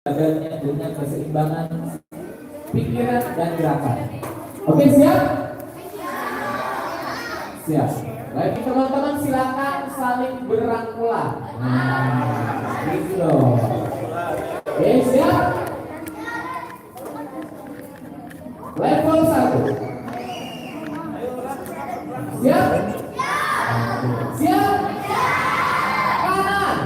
menjaganya dengan keseimbangan pikiran dan gerakan. Oke, siap? Siap. Baik teman-teman, silakan saling berangkulan. Gitu dong. Oke, siap? Level 1. Siap? Siap? Kanan.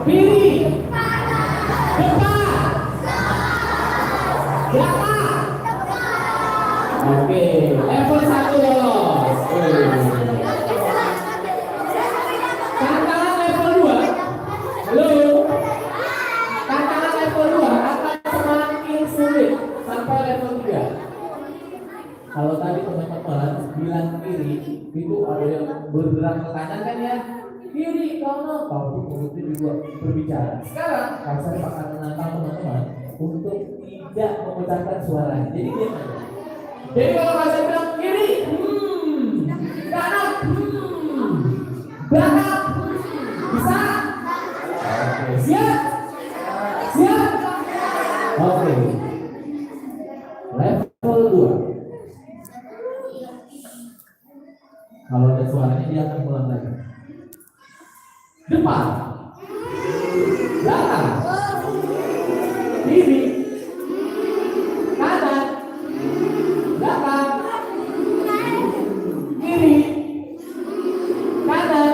Kiri. Depan. Belakang. Oke, level 1 lolos. Tantangan level 2. Belum. Tantangan level 2 akan semakin sulit sampai level 3. Kalau tadi teman-teman bilang kiri, itu ada yang bergerak ke kanan kan ya? Kiri, kanan, tapi mulutnya juga berbicara. Sekarang, saya akan menantang teman-teman untuk tidak mengucapkan suara. Jadi dia nanya. Jadi kalau saya bilang kiri, kanan, belakang, bisa? Oke, siap? Siap? Oke. Level 2. Kalau ada suaranya dia akan pulang lagi. Depan, belakang, kiri, kanan, belakang, kiri, kanan,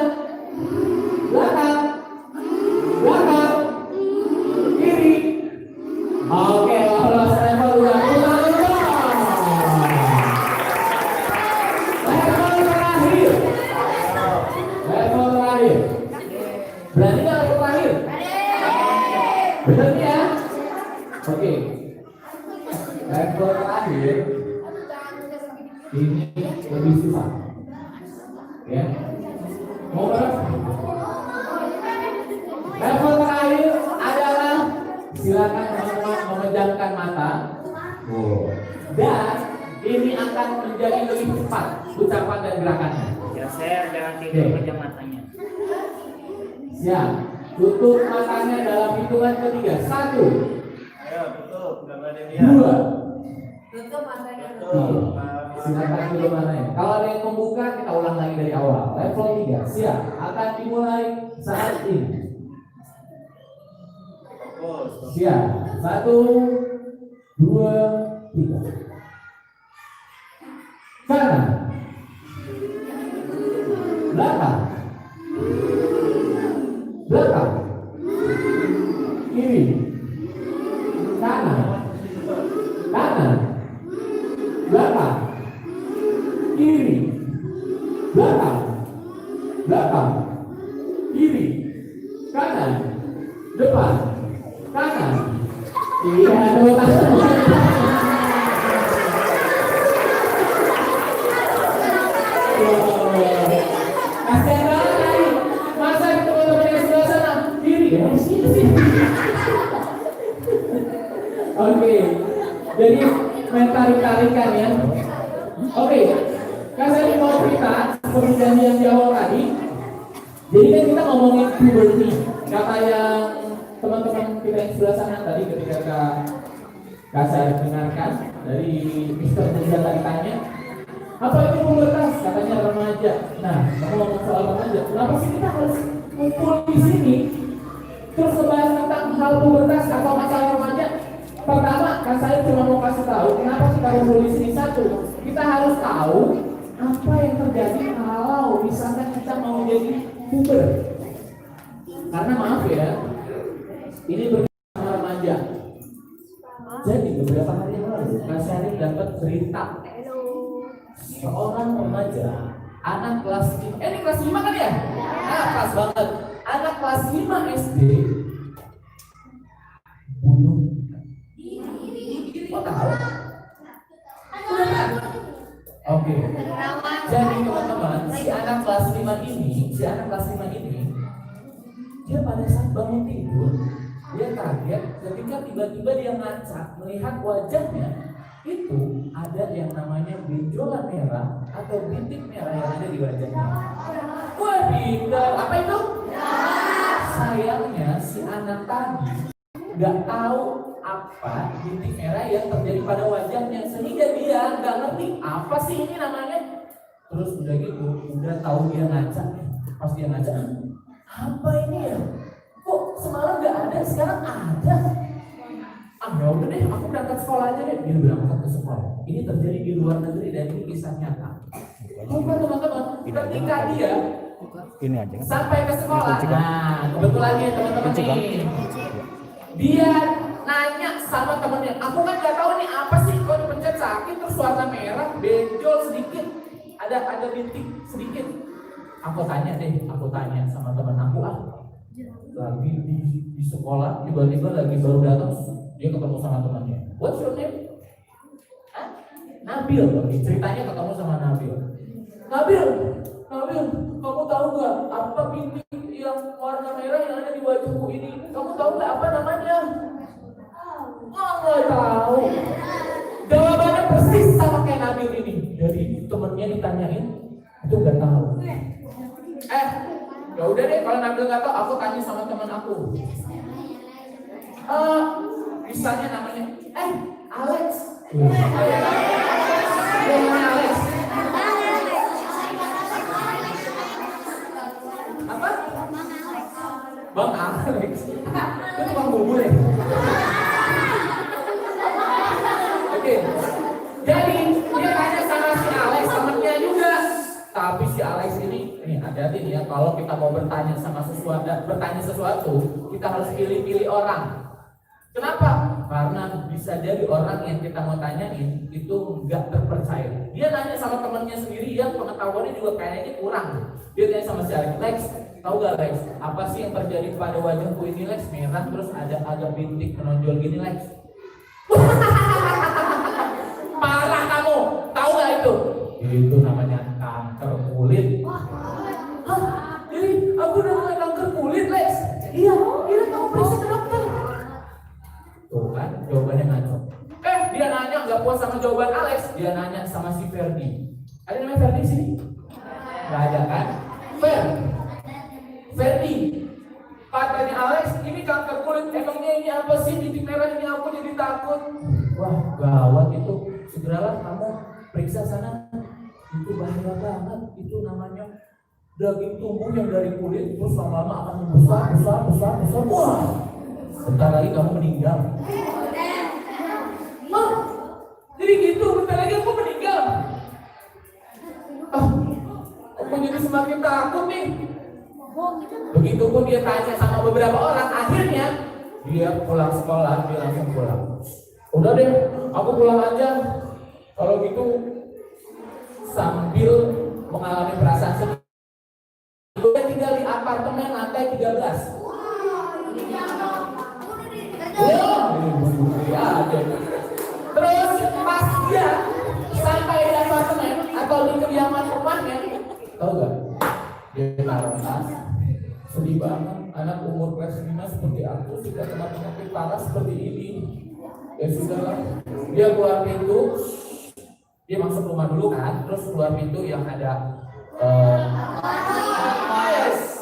belakang, kiri. Oke, lolos level 2. Level terakhir. Berani nggak level terakhir? Benar ya? Oke. Level terakhir ini lebih susah. Ya. Mau berapa? Level terakhir adalah silakan teman-teman memejamkan mata. Dan ini akan menjadi lebih cepat ucapan dan gerakannya. Ya, saya jangan tidur pejam matanya. Siap. Tutup matanya dalam hitungan ketiga. 1. Ayo, tutup. Nggak ada yang lihat. 2. Tutup matanya. Silakan tutup matanya. Kalau ada yang membuka, kita ulang lagi dari awal. Level 3. Siap. Akan dimulai saat ini. Siap. 1, 2, 3. Kanan. Belakang. Belakang. Kiri. Kanan. Kanan. Belakang. Kiri. Belakang. Belakang. Kiri. Kanan. Depan. Kanan. Iya, depan. Kasihan banget tadi. Masa teman-teman yang sebelah sana kiri ya? Sini. Oke. Jadi main tarik-tarikan ya. Oke. Kan saya mau cerita seperti yang di awal tadi. Jadi kan kita ngomongin puberty. Kata yang teman-teman kita yang sebelah sana tadi ketika Kak saya dengarkan dari Mr. Musa tadi tanya, apa itu pubertas? Katanya remaja. Nah, kamu ngomong soal remaja. Kenapa sih kita harus kumpul di sini terus membahas tentang hal pubertas atau masalah remaja? Pertama, kan saya cuma mau kasih tahu kenapa kita kumpul di sini. 1, kita harus tahu apa yang terjadi kalau misalkan kita mau jadi puber. Karena maaf ya, ini berkaitan sama remaja. Jadi beberapa hari yang lalu, Kak Syarif dapat cerita seorang remaja, anak kelas 5, ini kelas 5 kan ya? Kelas banget. Anak kelas 5 SD bunuh. Kok tahu? Oke. Jadi teman-teman, si anak kelas 5 ini, dia pada saat bangun tidur, dia kaget ketika tiba-tiba dia ngaca melihat wajahnya itu ada yang namanya benjolan merah atau bintik merah yang ada di wajahnya. Wah, pintar. Apa itu? sayangnya si anak tadi nggak tahu apa bintik merah yang terjadi pada wajahnya, sehingga dia nggak ngerti apa sih ini namanya. Terus udah gitu, udah tahu dia ngaca. Pas dia ngaca, apa ini ya? Kok semalam nggak ada, sekarang ada? Ya udah deh, aku berangkat sekolah aja deh. Dia berangkat ke sekolah. Ini terjadi di luar negeri dan ini kisah nyata. Teman-teman, ketika dia ini aja kan? sampai ke sekolah, nah kebetulan ya teman-teman nih, dia nanya sama temennya, aku kan nggak tahu nih apa sih, kok dipencet sakit terus warna merah, benjol sedikit, ada bintik sedikit. Aku tanya sama teman aku, lagi di sekolah, tiba-tiba lagi baru datang, dia ketemu sama temannya. What's your name? Nabil. Ceritanya ketemu sama Nabil. Nabil, kamu tahu gak apa bintik yang warna merah yang ada di wajahku ini? Kamu tahu gak apa namanya? Nggak tahu. Jawabannya persis sama kayak Nabil ini. Jadi temennya ditanyain, itu nggak tahu. Ya udah deh, kalau Nabil nggak tahu, aku tanya sama teman aku. Misalnya namanya, Alex. Namanya Alex. Apa? Bang Alex. Itu tukang bubur ya? Oke. Jadi dia tanya sama si Alex, temennya juga. Tapi si Alex ini hati-hati nih ya, kalau kita mau bertanya sesuatu, kita harus pilih-pilih orang. Kenapa? Karena bisa jadi orang yang kita mau tanyain itu nggak terpercaya. Dia nanya sama temannya sendiri yang pengetahuannya juga kayaknya kurang. Dia tanya sama si Alex, tahu gak Lex, apa sih yang terjadi pada wajahku ini Lex? Merah terus ada bintik menonjol gini Lex. Parah kamu, tahu gak itu? Itu namanya kanker kulit. Jadi aku udah mulai kanker kulit Lex. Iya, kamu periksa ke dokter. Tuh kan, jawabannya ngaco. Dia nanya nggak puas sama jawaban Alex, dia nanya sama si Ferdi. Ada namanya Ferdi di sini? Nggak ada kan? Ferdi, katanya Alex, ini kanker kulit. Emangnya ini apa sih? Bintik merah ini aku jadi takut. Wah, gawat itu. Segeralah kamu periksa sana. Itu bahaya banget. Itu namanya daging tubuh yang dari kulit terus lama-lama akan besar. Wah, bentar lagi kamu meninggal. Jadi gitu, bentar lagi aku meninggal. Aku jadi semakin takut nih. Begitupun dia tanya sama beberapa orang, akhirnya dia pulang sekolah, dia langsung pulang. Udah deh, aku pulang aja. Kalau gitu sambil mengalami perasaan sedih. Dia tinggal di apartemen lantai 13. Terus pas dia sampai di apartemen atau di kediaman rumahnya, tahu gak? Dia taruh tas, sedih banget. Anak umur kelas 5 seperti aku sudah kena penyakit parah seperti ini. Ya sudahlah, dia keluar pintu, dia masuk rumah dulu kan, terus keluar pintu yang ada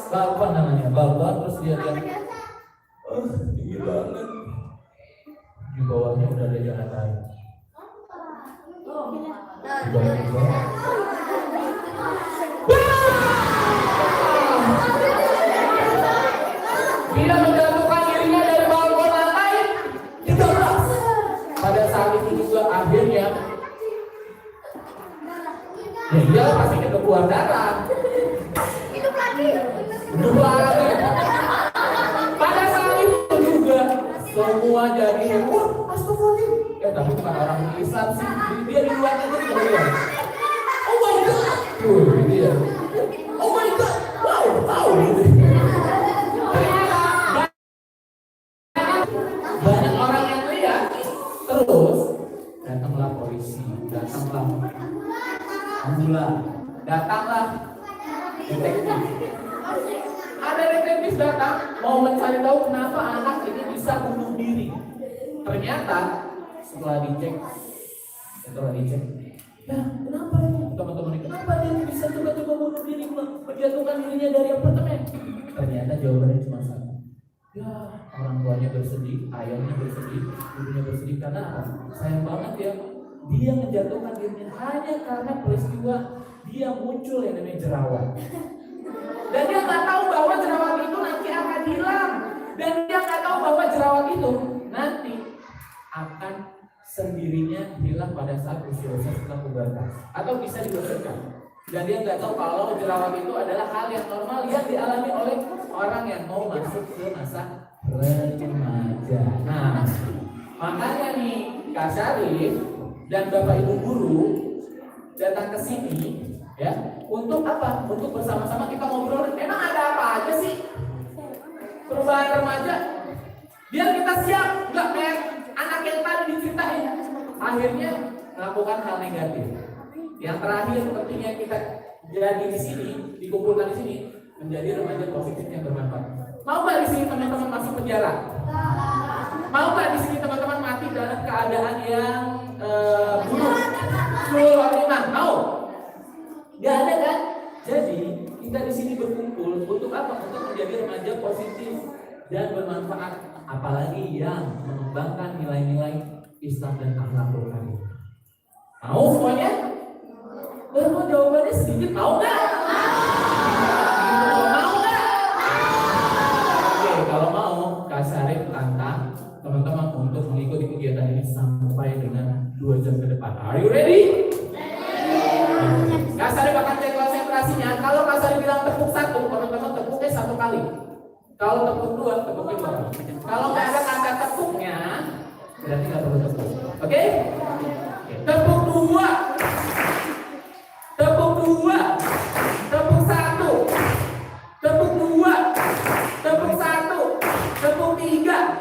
balkon namanya, balkon. Terus dia lihat, tinggi banget. Di bawahnya udah ada jalan raya. Di bawah. Dia menjatuhkan dirinya dari balkon lantai 13. Pada saat itu juga akhirnya dia pasti keluar darah. Hidup lagi. Pada saat itu juga semua jadi astagfirullah. Tapi bukan orang Islam sih. Dia di luar negeri kemudian. Oh my god. Dia. Oh my god. Wow. Banyak orang yang lihat. Terus datanglah polisi, datanglah ambulan, datanglah detektif. Ada detektif datang mau mencari tahu kenapa anak ini bisa bunuh diri. Ternyata setelah dicek, ya kenapa ya teman-teman, kenapa dia bisa coba bunuh diri, menjatuhkan dirinya dari apartemen? Ternyata jawabannya cuma satu. Ya, orang tuanya bersedih, ayahnya bersedih, ibunya bersedih karena apa? Sayang banget ya, dia menjatuhkan dirinya hanya karena peristiwa dia muncul yang namanya jerawat. Dan dia nggak tahu bahwa jerawat itu nanti akan hilang. Dan dia nggak tahu bahwa jerawat itu nanti akan sendirinya hilang pada saat usia setelah pubertas atau bisa dibesarkan. Dan dia nggak tahu kalau jerawat itu adalah hal yang normal yang dialami oleh orang yang mau masuk ke masa remaja. Nah, makanya nih Kak Syarif dan Bapak Ibu guru datang ke sini ya untuk apa? Untuk bersama-sama kita ngobrol. Emang ada apa aja sih perubahan remaja? Biar kita siap, nggak kayak anak yang tadi diceritain. Akhirnya melakukan hal negatif. Yang terakhir sepertinya kita jadi di sini, dikumpulkan di sini menjadi remaja positif yang bermanfaat. Mau nggak di sini teman-teman masuk penjara? Mau nggak di sini teman-teman mati dalam keadaan yang buruk? Mau? Gak ada kan? Jadi kita di sini berkumpul untuk apa? Untuk menjadi remaja positif dan bermanfaat, apalagi yang mengembangkan nilai-nilai Islam dan akhlakul karimah. Mau semuanya? Mau jawabannya sedikit, mau nggak? Mau nggak? Oke, kalau mau, Kak Syarif tantang teman-teman untuk mengikuti kegiatan ini sampai dengan 2 jam ke depan. Are you ready? Kak Syarif akan cek konsentrasinya. Kalau Kak Syarif bilang tepuk 1, teman-teman tepuknya 1 kali. Kalau tepuk 2, tepuknya 2 kali. Kalau nggak ada kata tepuknya, berarti nggak perlu tepuk. Oke? Tepuk 2. Tepuk 2. Tepuk 1. Tepuk 2. Tepuk 1. Tepuk 3.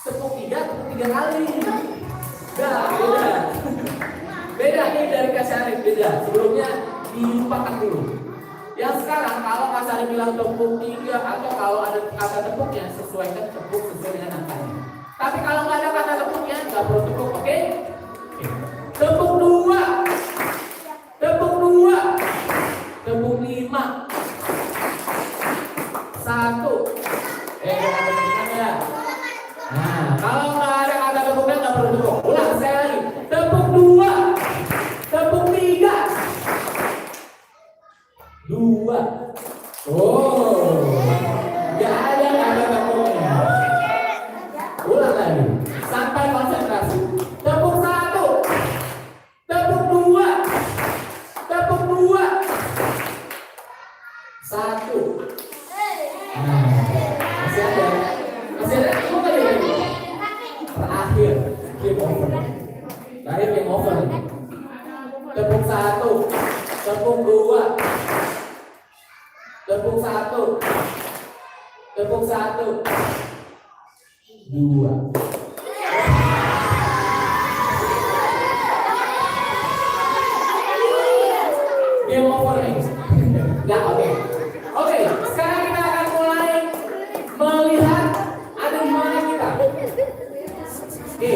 Tepuk 3 kali. Beda. Beda nih dari Kak Syarif, beda. Sebelumnya dilupakan dulu. Yang sekarang kalau Kak Syarif bilang tepuk 3 atau kalau ada kata tepuknya, sesuaikan tepuk sesuai dengan angkanya. Tapi kalau nggak ada kata tepuknya, nggak perlu tepuk, oke? Tepuk 2. Tepuk 2. Tepuk 5. 1. Ya. Nah, kalau nggak ada kata tepuknya, nggak perlu tepuk. Ulang sekali lagi. Tepuk 2. Tepuk 3. 2. Oh, nggak ada kata tepuknya. Ulang lagi sampai konsentrasi. Tepuk 1. Tepuk 2. Tepuk 2. 1. Nah, masih ada. Tepuk lagi. Terakhir game over. Terakhir game over. Tepuk 1. Tepuk 2. Tepuk 1. Tepuk 1. 2. Game over nih. Nggak, oke. Oke, sekarang kita akan mulai melihat ada di mana kita. Oke.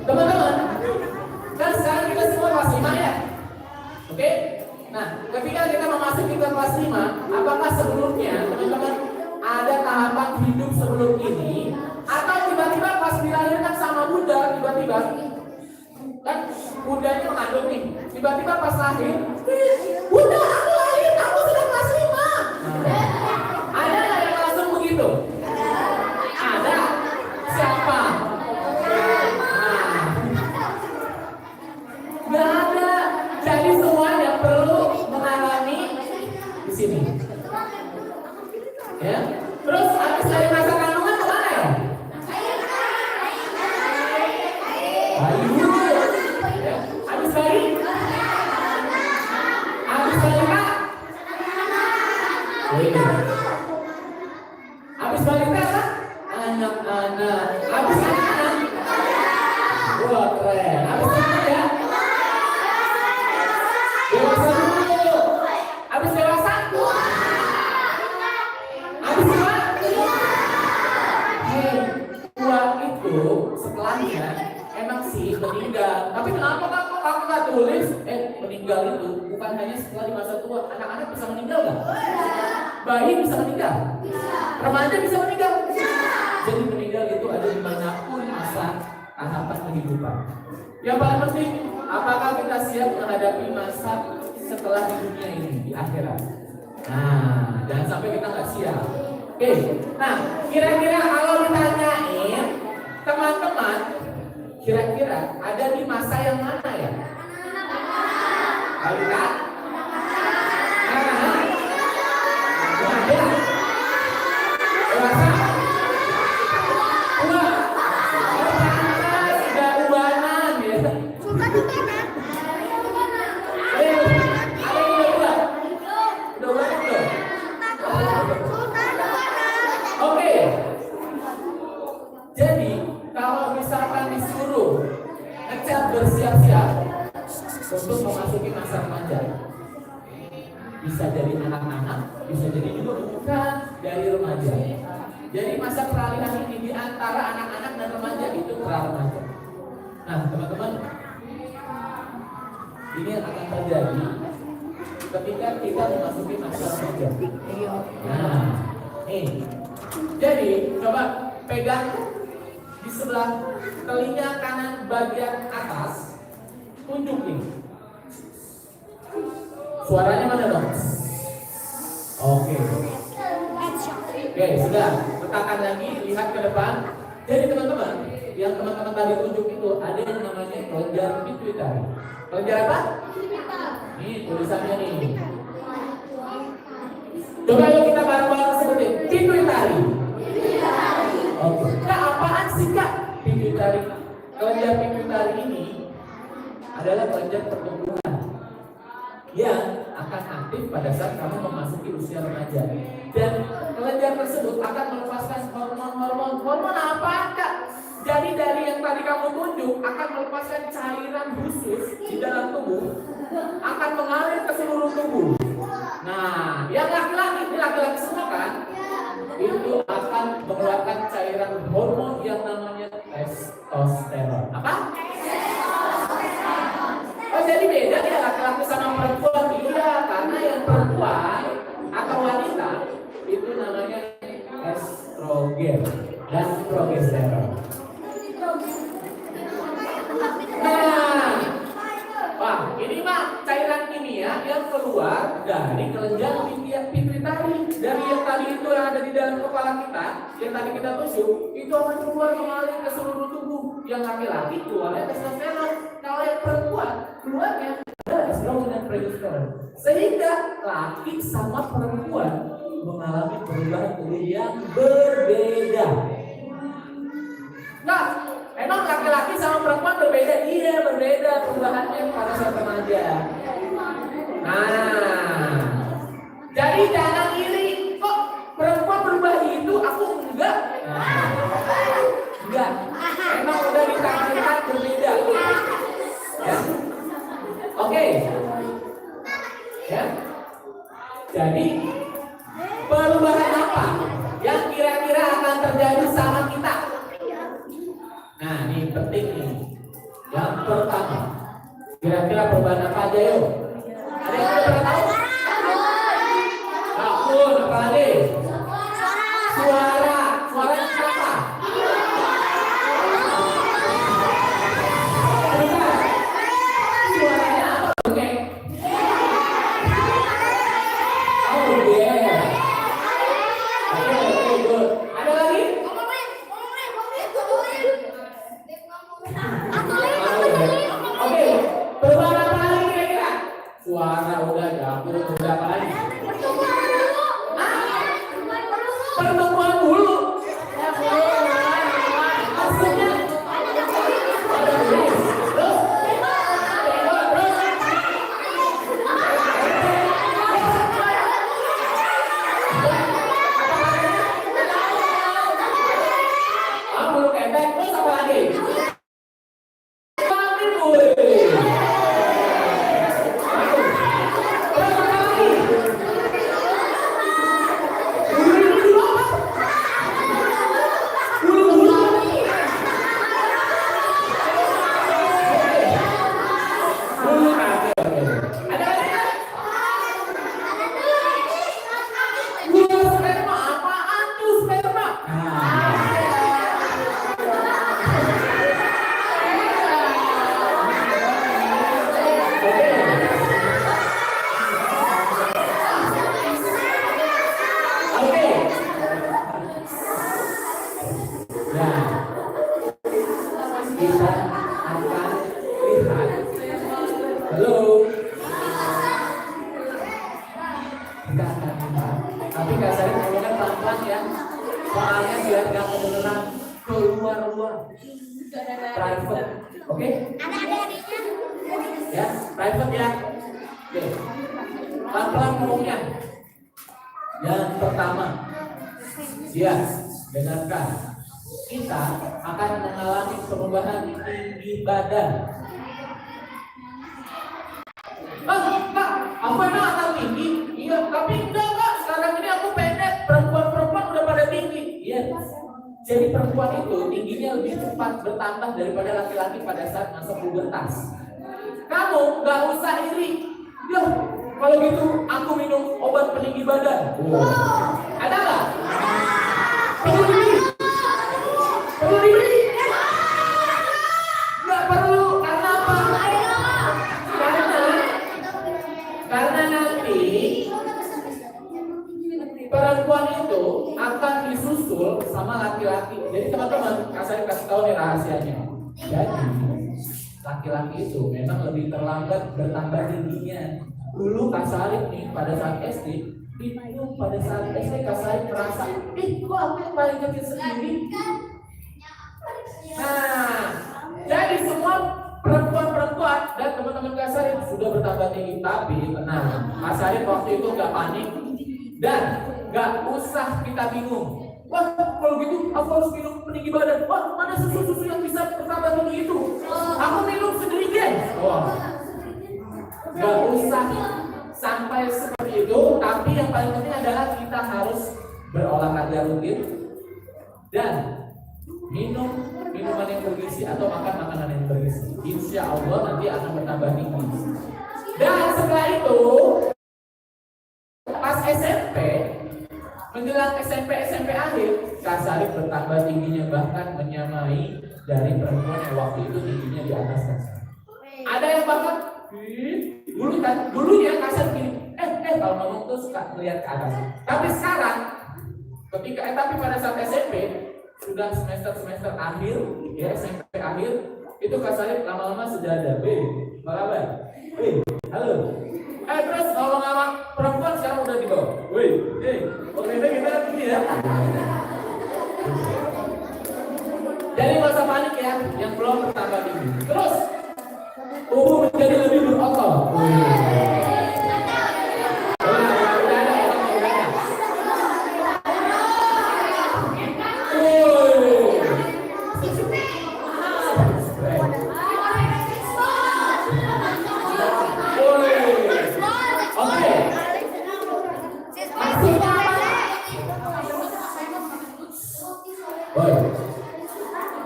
Teman-teman, kan sekarang kita semua kelas 5 ya? Oke? Nah, ketika kita memasuki ke kelas 5, apakah sebelumnya teman-teman ada tahapan hidup sebelum ini? Atau tiba-tiba pas dilahirkan sama Bunda, tiba-tiba kan Bundanya mengandung nih, tiba-tiba pas lahir, Bunda aku lahir, aku sudah kelas 5. Ada nggak yang langsung begitu? Ada. Siapa? Nggak ada. Jadi semuanya perlu mengalami di sini. Ya. Terus habis dari masa kandungan kemana ya? Ayo. Ya. Habis bayi? Habis balita? Habis balita apa? Anak-anak. Habis anak-anak? Wah keren. Habis anak ya? Dewasa dulu. Habis dewasa? Habis tua? Tua itu setelahnya emang sih meninggal. Tapi kenapa kamu nggak tulis? Meninggal itu bukan hanya setelah di masa tua. Anak-anak bisa meninggal nggak? Bayi bisa meninggal? Remaja bisa meninggal? Jadi meninggal itu ada dimanapun masa tahapan kehidupan. Yang paling penting, apakah kita siap menghadapi masa setelah di dunia ini, di akhirat? Nah, jangan sampai kita nggak siap. Oke, nah kira-kira kalau ditanyain teman-teman, kira-kira ada di masa yang mana ya? Balita? Remaja? Dewasa? Tua? Sudah ubanan ya? Oke. Jadi kalau misalkan disuruh ngecap bersiap-siap untuk memasuki masa remaja, bisa jadi anak-anak, bisa jadi juga bukan dari remaja. Jadi masa peralihan ini di antara anak-anak dan remaja itu pra-remaja. Nah, teman-teman, ini yang akan terjadi ketika kita memasuki masa remaja. Nah, nih. Jadi, coba pegang di sebelah telinga kanan bagian atas, tunjuk nih. Suaranya mana dong? Oke. Oke, sudah. Letakkan lagi, lihat ke depan. Jadi teman-teman, yang teman-teman tadi tunjuk itu ada yang namanya kelenjar pituitari. Kelenjar apa? Nih tulisannya nih. Coba yuk kita bareng-bareng sebutin pituitari. Oke. Kak, apaan sih Kak? Pituitari. Kelenjar pituitari ini adalah kelenjar pertumbuhan yang akan aktif pada saat kamu memasuki usia remaja. Dan kelenjar tersebut akan melepaskan hormon apa Kak? Jadi dari yang tadi kamu tunjuk akan melepaskan cairan khusus di dalam tubuh, akan mengalir ke seluruh tubuh. Nah, yang laki-laki, ini laki-laki semua kan? Itu akan mengeluarkan cairan hormon yang namanya testosteron. Apa? Oh, jadi beda ya laki-laki sama perempuan? Iya, karena yang perempuan atau wanita itu namanya estrogen dan progesteron. Nah, wah, ini mah cairan kimia yang keluar dari kelenjar pituitari. Dari yang tadi itu yang ada di dalam kepala kita, yang tadi kita tusuk, itu akan keluar mengalir ke seluruh tubuh. Yang laki-laki keluarnya testosteron, kalau yang perempuan keluarnya estrogen dan progesteron. Sehingga laki sama perempuan mengalami perubahan tubuh yang berbeda. Nah, emang laki-laki sama perempuan berbeda? Iya, berbeda perubahannya pada saat remaja. Nah, jadi jangan iri. Kok perempuan berubah itu, aku enggak? Enggak. Emang udah ditakdirkan berbeda. Ya. Oke. Ya. Jadi perubahan apa yang kira-kira akan terjadi sama kita? Nah, ini penting nih. Yang pertama, kira-kira perubahan apa aja yuk? Ada yang udah tahu? Akun, apa lagi? Suara. Suaranya apa? Suaranya apa? Oke. Oh, yeah. Oke, good. Ada lagi? Oke, perubahan apa lagi kira-kira? Nah, kita akan lihat. Halo. Kita akan lihat. Tapi Kak Sarip ngomongnya pelan-pelan ya. Soalnya biar nggak kedengeran keluar-luar. Private, oke? Ya, private ya. Oke. Pelan-pelan ngomongnya. Yang pertama, ya, dengarkan. Kita akan mengalami perubahan tinggi badan. Kak, aku emang akan tinggi? Iya, tapi enggak Kak, sekarang ini aku pendek. Perempuan-perempuan udah pada tinggi. Iya. Jadi perempuan itu tingginya lebih cepat bertambah daripada laki-laki pada saat masa pubertas. Kamu nggak usah iri. Ya, kalau gitu aku minum obat peninggi badan. Ada nggak? Perlu dibeli? Perlu dibeli? Nggak perlu. Karena apa? Karena nanti perempuan itu akan disusul sama laki-laki. Jadi teman-teman, saya kasih tahu nih rahasianya. Jadi laki-laki itu memang lebih terlambat bertambah tingginya. Dulu Kak Sarip nih pada saat SD, itu pada saat SD Kak Sarip merasa, kok aku yang paling kecil sendiri? Nah, jadi semua perempuan-perempuan dan teman-teman Kak Sarip sudah bertambah tinggi. Tapi tenang, Kak Sarip waktu itu nggak panik dan nggak usah kita bingung. Wah, kalau gitu aku harus minum peninggi badan. Wah, mana susu-susu yang bisa bertambah tinggi itu? Aku minum sedikit. Wah, nggak usah sampai seperti itu. Tapi yang paling penting adalah kita harus berolahraga rutin dan minum minuman yang bergizi atau makan makanan yang bergizi. Insya Allah nanti akan bertambah tinggi. Dan setelah itu pas SMP, menjelang SMP akhir, Kak Sarip bertambah tingginya bahkan menyamai dari perempuan yang waktu itu tingginya di atas Kak Sarip. Ada yang bahkan dulunya Kak Sarip gini, kalau ngomong tuh suka melihat ke atas. Tapi sekarang, tapi pada saat SMP sudah semester akhir, ya SMP akhir, itu Kak Sarip lama-lama sudah ada. Apa kabar? Halo. Terus kalau ngomong perempuan sekarang udah di bawah. Waktu kita gini ya. Jadi nggak usah panik ya, yang belum bertambah tinggi. Terus tubuh menjadi lebih berotot.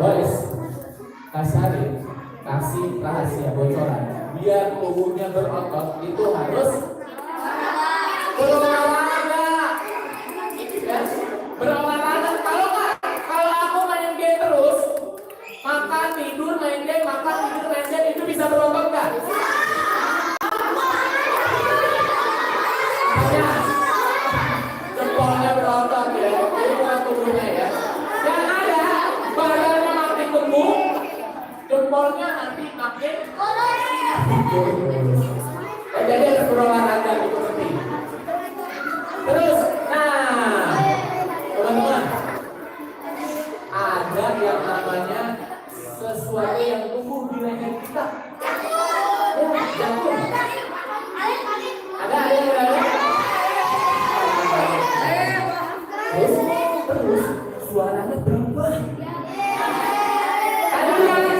Boys, Kak Sarip kasih rahasia bocoran. Biar tubuhnya berotot itu harus berolahraga. Ya, berolahraga. Kalau aku main game terus, makan tidur main game, itu bisa berotot nggak? Jempolnya berotot ya, itu bukan tubuhnya ya. Yang ada badannya makin gemuk, jempolnya nanti makin jadi harus berolahraga itu penting. Terus, teman-teman, ada yang namanya sesuatu yang tumbuh di leher kita. Jantung. Ada yang berada? Terus suaranya berubah.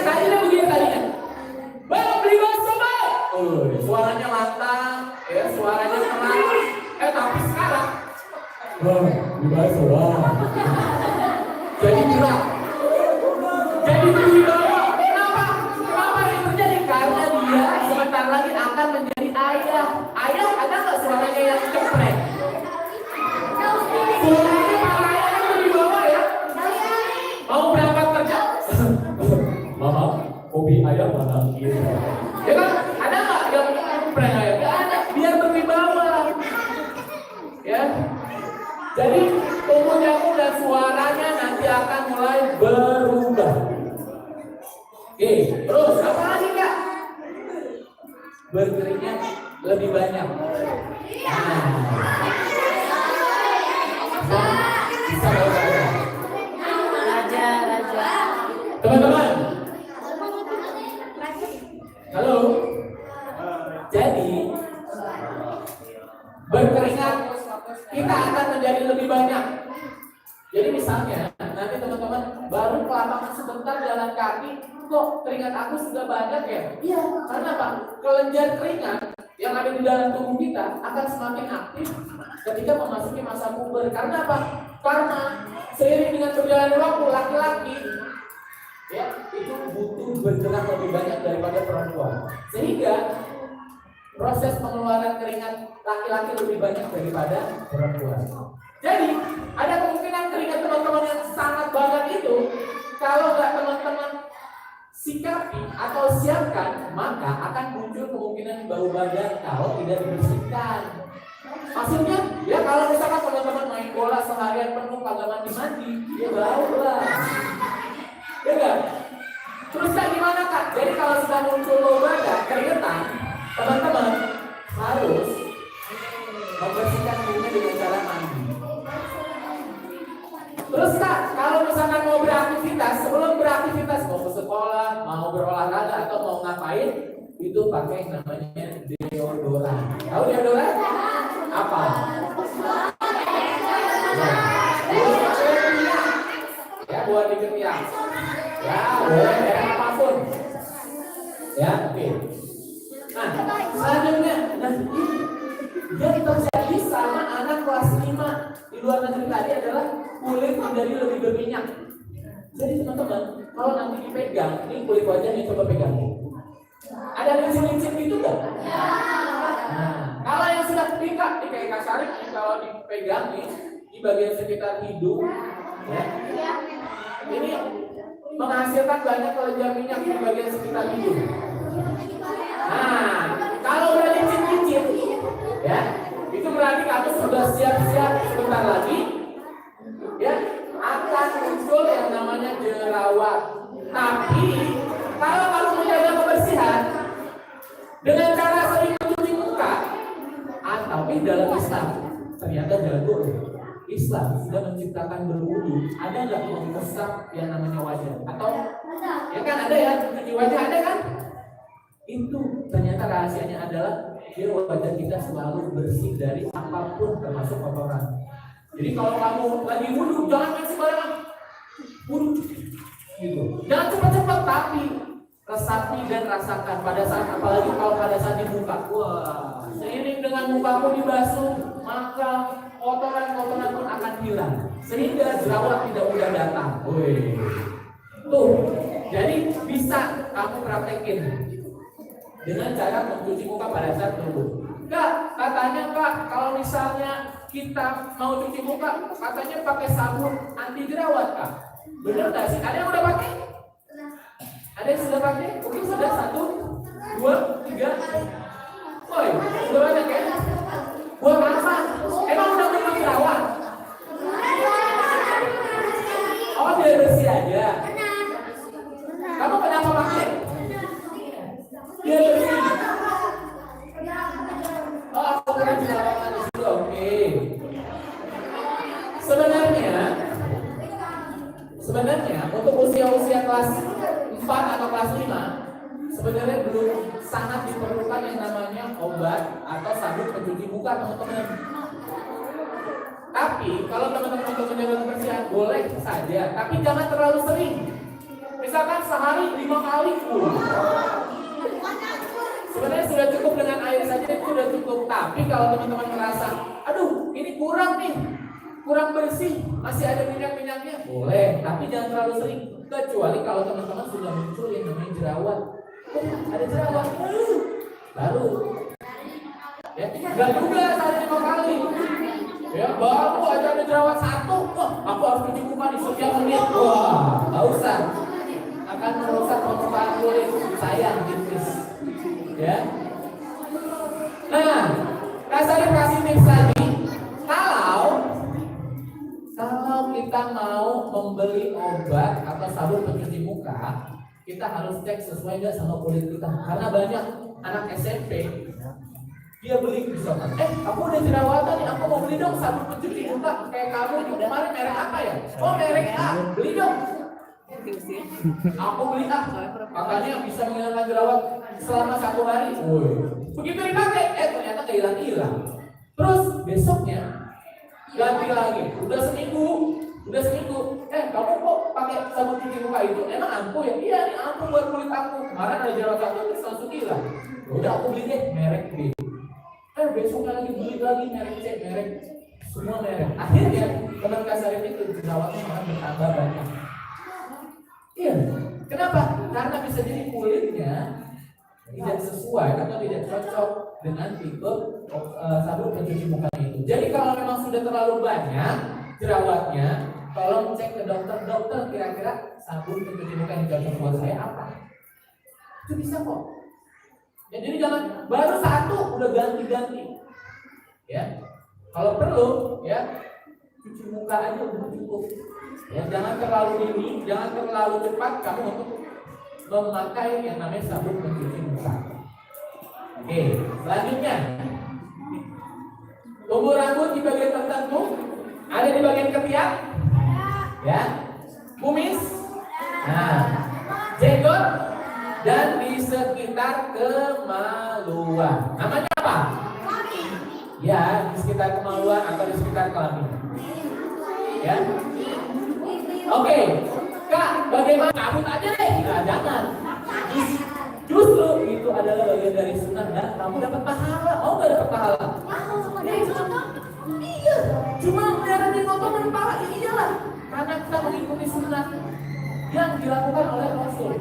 Tadinya begini tadinya. Bang, beli bakso bang. Suaranya lantang, ya suaranya keras. Tapi sekarang, bang, beli bakso bang. Jadi berat. Jadi berwibawa. Kenapa yang terjadi? Karena dia sebentar lagi akan menjadi ayah. Ayah ada nggak suaranya yang ceprek? Suaranya para ayah kan berwibawa ya. Mau berangkat kerja? Mama, hobi ayah mana? Ya kan? Ada nggak yang ceprek ayah? Nggak ada. Biar berwibawa. Ya. Jadi tubuh jamu dan suaranya nanti nanti akan mulai berubah. Oke, terus apa lagi Kak? Berkeringat lebih banyak. Bisa bawa Raja. teman-teman. Halo. Jadi berkeringat kita akan menjadi lebih banyak. Jadi misalnya nanti teman-teman baru ke lapangan sebentar jalan kaki, kok keringat aku sudah banyak ya? Iya, karena apa? Kelenjar keringat yang ada di dalam tubuh kita akan semakin aktif ketika memasuki masa puber. Karena apa? Karena seiring dengan berjalannya waktu laki-laki ya itu butuh bergerak lebih banyak daripada perempuan. Sehingga proses pengeluaran keringat laki-laki lebih banyak daripada perempuan. Jadi ada kemungkinan keringat teman-teman yang sangat banyak itu kalau nggak teman-teman sikapi atau siapkan, maka akan muncul kemungkinan bau badan kalau tidak dibersihkan. Maksudnya, ya kalau misalkan teman-teman main bola seharian penuh kagak mandi, ya bau lah. Ya enggak? Terus Kak gimana Kak? Jadi kalau sudah muncul bau badan, keringetan, teman-teman harus membersihkan dirinya dengan cara mandi. Terus Kak, kalau misalkan mau beraktivitas, sebelum beraktivitas mau ke sekolah, mau berolahraga atau mau ngapain, itu pakai yang namanya deodoran. Tahu deodoran? Apa? Ya, buat di ketiak. Ya, boleh merek apapun. Ya, oke. Nah, selanjutnya, yang terjadi sama anak kelas 5 di luar negeri tadi adalah kulit menjadi lebih berminyak. Jadi teman-teman, kalau nanti dipegang, ini kulit wajahnya coba pegang. Ada licin-licin gitu nggak? Nah, kalau yang sudah tingkat, ini kayak kasar, kalau dipegang nih di bagian sekitar hidung, ya, ini menghasilkan banyak kelenjar minyak di bagian sekitar hidung. Nah, kalau udah licin-licin, ya, itu berarti kamu sudah siap-siap sebentar lagi, ya, akan muncul yang namanya jerawat. Tapi kalau kamu menjaga kebersihan dengan cara sering mencuci muka, tapi dalam Islam ternyata jago. Islam sudah menciptakan berwudu. Ada nggak mengusap yang namanya wajah? Atau ya kan ada ya mencuci wajah ada kan? Itu ternyata rahasianya adalah biar wajah kita selalu bersih dari apapun termasuk kotoran. Jadi kalau kamu lagi wudu jangan main sembarangan wudu gitu. Jangan cepat-cepat tapi resapi dan rasakan pada saat apalagi kalau pada saat dibuka. Wah, seiring dengan mukamu dibasuh maka kotoran-kotoran pun akan hilang sehingga jerawat tidak mudah datang. Woi, tuh jadi bisa kamu praktekin dengan cara mencuci muka pada saat berwudu. Kak, katanya Kak, kalau misalnya kita mau cuci muka, katanya pakai sabun anti jerawat Kak. Benar nggak sih? Ada yang udah pakai? Ada yang sudah pakai? Mungkin sudah 1, 2, 3. Woi, sudah banyak ya? Buat apa? Emang udah memang jerawat? Oh, biar bersih aja. Kamu kenapa pakai? Biar bersih. Oh, aku kira jerawatan itu oke. Sebenarnya untuk usia-usia kelas 4 atau kelas 5 sebenarnya belum sangat diperlukan yang namanya obat atau sabun pencuci muka teman-teman. Tapi kalau teman-teman untuk menjaga kebersihan boleh saja, tapi jangan terlalu sering. Misalkan sehari 5 kali pun. Sebenarnya sudah cukup dengan air saja itu sudah cukup. Tapi kalau teman-teman merasa, aduh ini kurang nih, kurang bersih, masih ada minyak-minyaknya, boleh. Tapi jangan terlalu sering. Kecuali kalau teman-teman sudah muncul yang namanya jerawat. Ada jerawat, baru. Ya, nggak juga sehari 5 kali. Ya, baru aja ada jerawat 1, wah, aku harus cuci muka di setiap menit. Wah, nggak usah. Akan merusak permukaan kulit, sayang tipis. Ya. Nah, saya kasih tips lagi. Kalau kita mau membeli obat atau sabun pencuci muka, kita harus cek sesuai nggak sama kulit kita. Karena banyak anak SMP dia beli misalkan, aku udah jerawatan nih, aku mau beli dong sabun pencuci muka kayak kamu itu kemarin merek apa ya? Oh merek A, beli dong. Aku beli A, makanya bisa menghilangkan jerawat selama 1 hari. Woi, begitu dipakai, ternyata hilang. Terus besoknya ganti lagi, udah seminggu, kamu kok pakai sabun cuci muka itu? Emang ampuh ya? Iya nih ampuh buat kulit aku. Kemarin ada jerawat aku terus langsung hilang. Udah aku beli deh merek B. Besoknya lagi beli lagi merek C, merek semua merek. Akhirnya teman kasar itu jerawatnya malah bertambah banyak. Iya, kenapa? Karena bisa jadi kulitnya tidak sesuai atau tidak cocok dengan tipe sabun pencuci muka itu. Jadi kalau memang sudah terlalu banyak jerawatnya, tolong cek ke dokter kira-kira sabun pencuci muka yang cocok buat saya apa. Itu bisa kok. Ya, jadi jangan baru 1 udah ganti-ganti. Ya, kalau perlu ya cuci muka aja udah cukup. Ya, jangan terlalu dini, jangan terlalu cepat kamu untuk memakai yang namanya sabun pencuci muka. Oke, selanjutnya tumbuh rambut di bagian tertentu, ada di bagian ketiak, ya, kumis, nah, jenggot, dan di sekitar kemaluan. Namanya apa? Ya, di sekitar kemaluan atau di sekitar kelamin. Ya. Oke, Kak, bagaimana? Cabut aja deh. Nah, jangan. Justru itu adalah bagian dari sunnah dan kamu dapat pahala. Mau nggak dapat pahala? Iya. Cuma melihara jenggot dan pahala ini jalan. Karena kita mengikuti sunnah yang dilakukan oleh Rasul.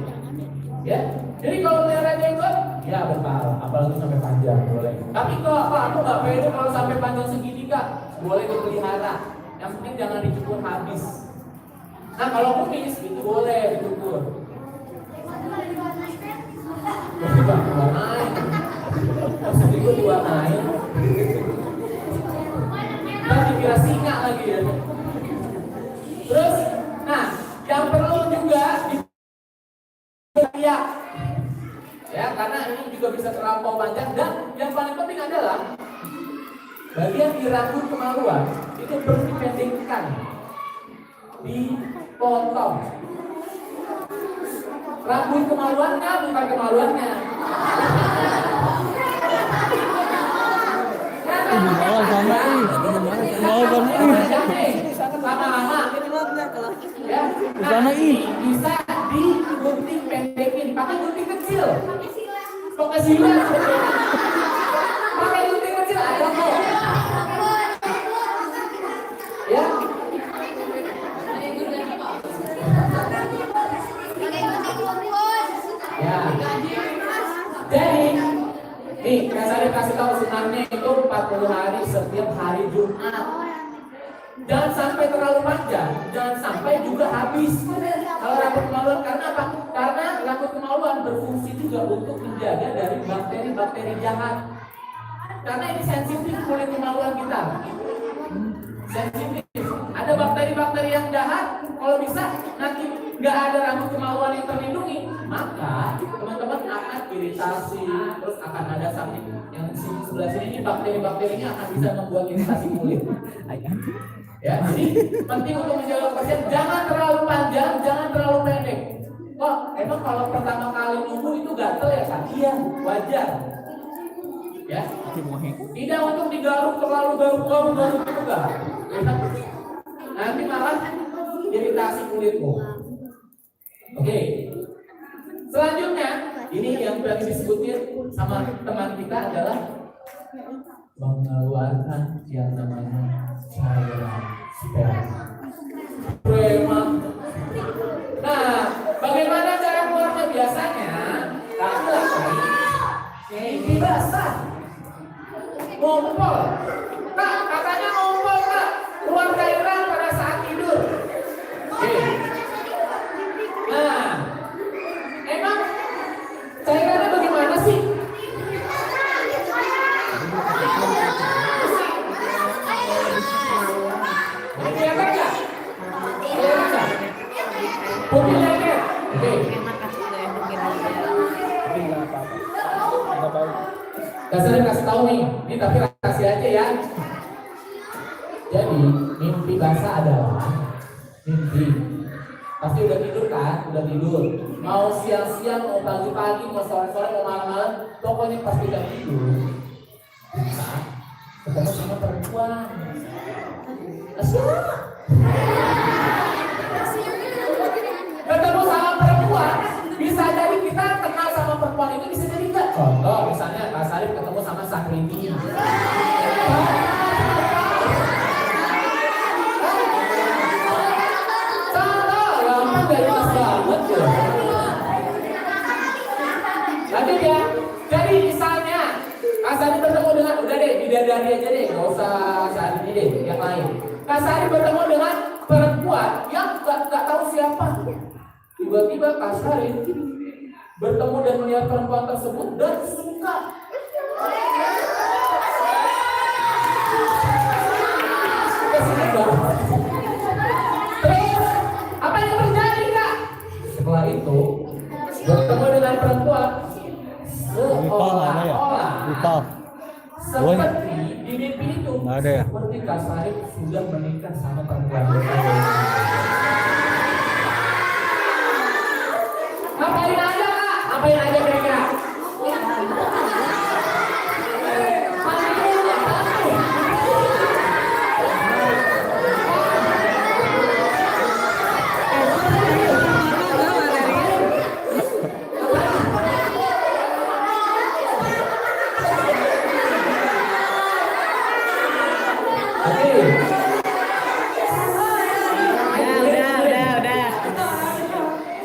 Ya, jadi kalau melihara jenggot, ya berpahala. Apalagi sampai panjang boleh. Tapi kalau aku nggak pede kalau sampai panjang segini Kak, boleh dipelihara. Yang penting jangan dicukur habis. Nah kalau kumis itu boleh dicukur. Tidak diwarnain. Maksud itu diwarnain. Kita dikira singa lagi ya. Terus, nah yang perlu juga ketiak. Ya karena ini juga bisa terlampau panjang dan yang paling penting adalah bagian di rambut kemaluan itu perlu dipendekkan, dipotong. Rambut kemaluannya bukan kemaluannya. Lama-lama ya, bisa digunting pendekin, pakai gunting kecil. Kok kesilan? Pakai gunting kecil ada kok. Ya. Ya. Jadi, nih, saya kasih tahu sunahnya itu 40 hari setiap hari Jumat. Jangan sampai terlalu panjang, jangan sampai juga habis. Kalau rambut kemaluan, karena apa? Karena rambut kemaluan berfungsi juga untuk menjaga dari bakteri-bakteri jahat. Karena ini sensitif kulit kemaluan kita. Sensitif. Ada bakteri-bakteri yang jahat, kalau bisa nanti nggak ada rambut kemaluan yang terlindungi, maka teman-teman akan iritasi, terus akan ada sakit yang di sebelah sini ini bakteri-bakterinya akan bisa membuat iritasi kulit. Ya, jadi penting untuk menjaga kebersihan, jangan terlalu panjang, jangan terlalu pendek. Kok emang kalau pertama kali nunggu itu gatel ya kan? Iya, wajar. Ya, tidak untuk digaruk terlalu garuk juga. Nanti malah iritasi kulitmu. Oke. Selanjutnya, ini yang tadi disebutin sama teman kita adalah mengeluarkan yang namanya cairan sperma. Nah, bagaimana cara keluarnya biasanya? Ini basah, ngumpul. Kak, katanya ngumpul Kak, keluar cairan pada saat tidur. Oke. Nah, emang cairannya bagaimana sih? Kelihatan nggak? Kasarnya kasih tahu nih, ini tapi kasih aja ya. Jadi mimpi basah adalah mimpi. Pasti udah tidur kan? Udah tidur. Mau siang-siang, mau pagi-pagi, mau sore-sore, mau malam-malam, pokoknya pasti udah tidur. Nah, ketemu sama perempuan. Asyik. Ketemu sama perempuan, bisa jadi kita kenal sama perempuan itu, bisa jadi enggak. Contoh misalnya Kak Sarif ketemu sama Sakrini. Lanjut ya. Jadi misalnya Kasari bertemu dengan, udah deh bidadari aja deh, nggak usah saat ini deh, yang lain. Kasari bertemu dengan perempuan yang nggak tahu siapa. Tiba-tiba Kasari bertemu dan melihat perempuan tersebut dan suka. Terus apa yang terjadi Kak? Setelah itu bertemu dengan perempuan Lupa. seperti di mimpi itu, Nggak ada ya? seperti Kak Sarif sudah menikah sama perempuan. Ngapain aja Kak? Ngapain aja kira-kira?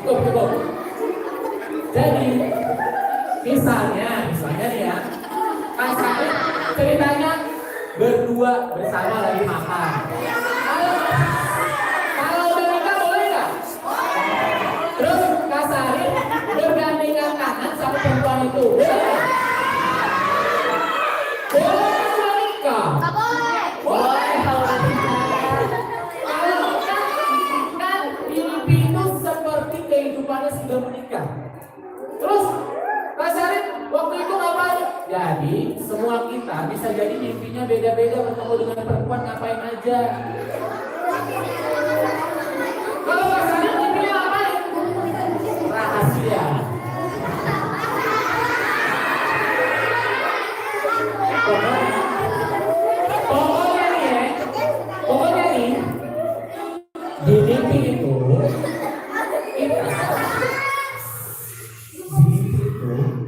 Cukup. Jadi misalnya nih ya, Kasari ceritanya berdua bersama lagi makan. Kalau udah nikah boleh nggak? Terus Kasari bergandengan tangan sama perempuan itu, boleh nggak? Boleh udah nikah? Boleh kalau udah nikah. Kan mimpi itu seperti kehidupannya sudah menikah. Terus Kasari waktu itu ngapain? Jadi semua kita bisa jadi mimpinya beda-beda, bertemu dengan perempuan ngapain aja. Kalau Kasari mimpinya ngapain? Rahasia. Pokoknya nih, di mimpi itu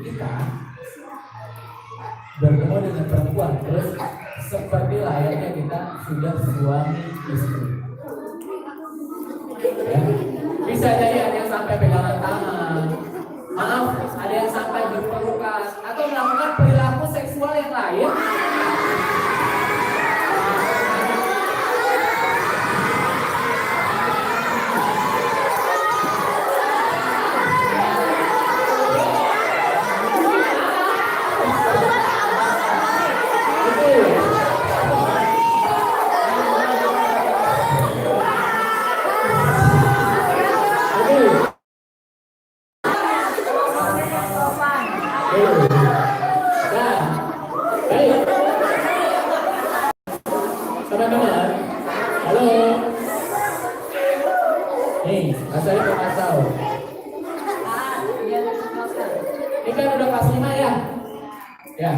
kita bertemu dengan perempuan, terus seperti layaknya kita sudah suami istri. Ya. Bisa jadi ada yang sampai pegangan tangan, maaf, ada yang sampai berpelukan atau melakukan perilaku seksual yang lain. Teman-teman, halo. Nih, saya mau kasih. Ini kan udah kelas 5 ya? Ya.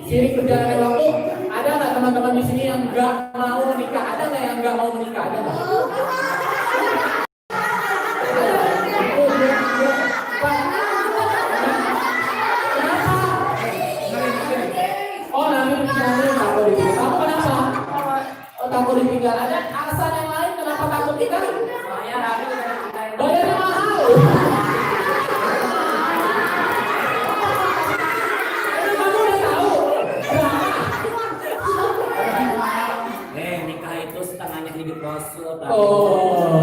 Seiring berjalannya waktu, ada nggak teman-teman di sini yang nggak mau menikah? Ada nggak yang nggak mau menikah? Ada nggak? Oh, nanti takut ditinggal. Kamu kenapa? Oh, takut ditinggal. Ada alasan yang lain kenapa takut tinggal? Bayarnya mahal. Kamu udah tahu? Nikah itu setengahnya hidup Rasul. Oh.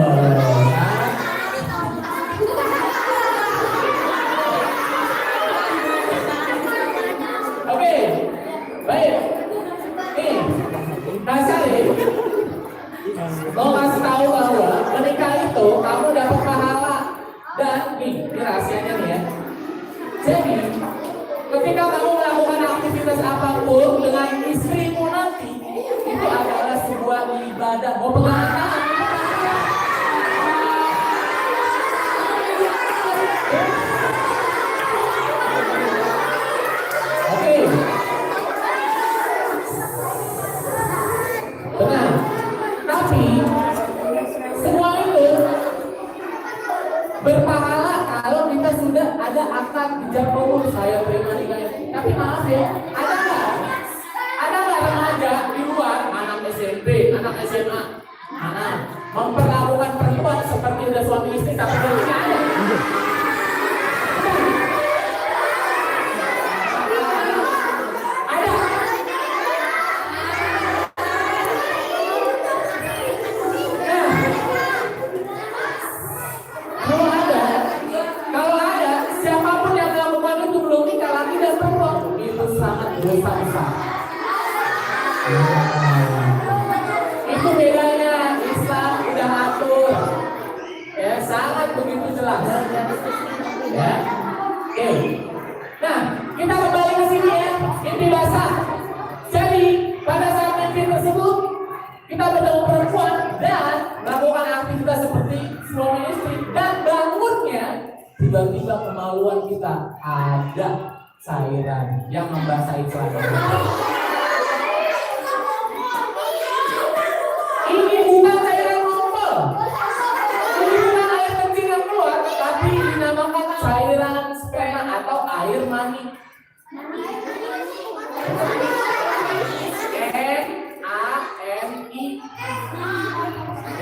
Oke, baik. Nih, Kasari mau kasih tahu bahwa menikah itu kamu dapat pahala. Dan nih rahasianya nih ya. Jadi ketika kamu melakukan aktivitas aktivitas apapun dengan istrimu nanti itu adalah sebuah ibadah. Mau pegang tangan? Oke. Benar. Tapi semua itu berpahala kalau kita sudah ada akad ijab kabul saya terima nikah. Tapi maaf ya, ada nggak remaja di luar, anak SMP, anak SMA, anak memperlakukan perempuan seperti udah suami istri tapi belum ada. Dosa besar. Itu bedanya Islam udah atur, ya sangat begitu jelas. Ya, oke. Nah, kita kembali ke sini ya, mimpi basah. Jadi pada saat mimpi tersebut kita bertemu perempuan dan melakukan aktivitas seperti suami istri dan bangunnya tiba-tiba kemaluan kita ada cairan yang membasahi celana. Ini bukan cairan ngumpul. Ini bukan air kencing yang keluar, tapi dinamakan cairan sperma atau air mani. M-A-N-I.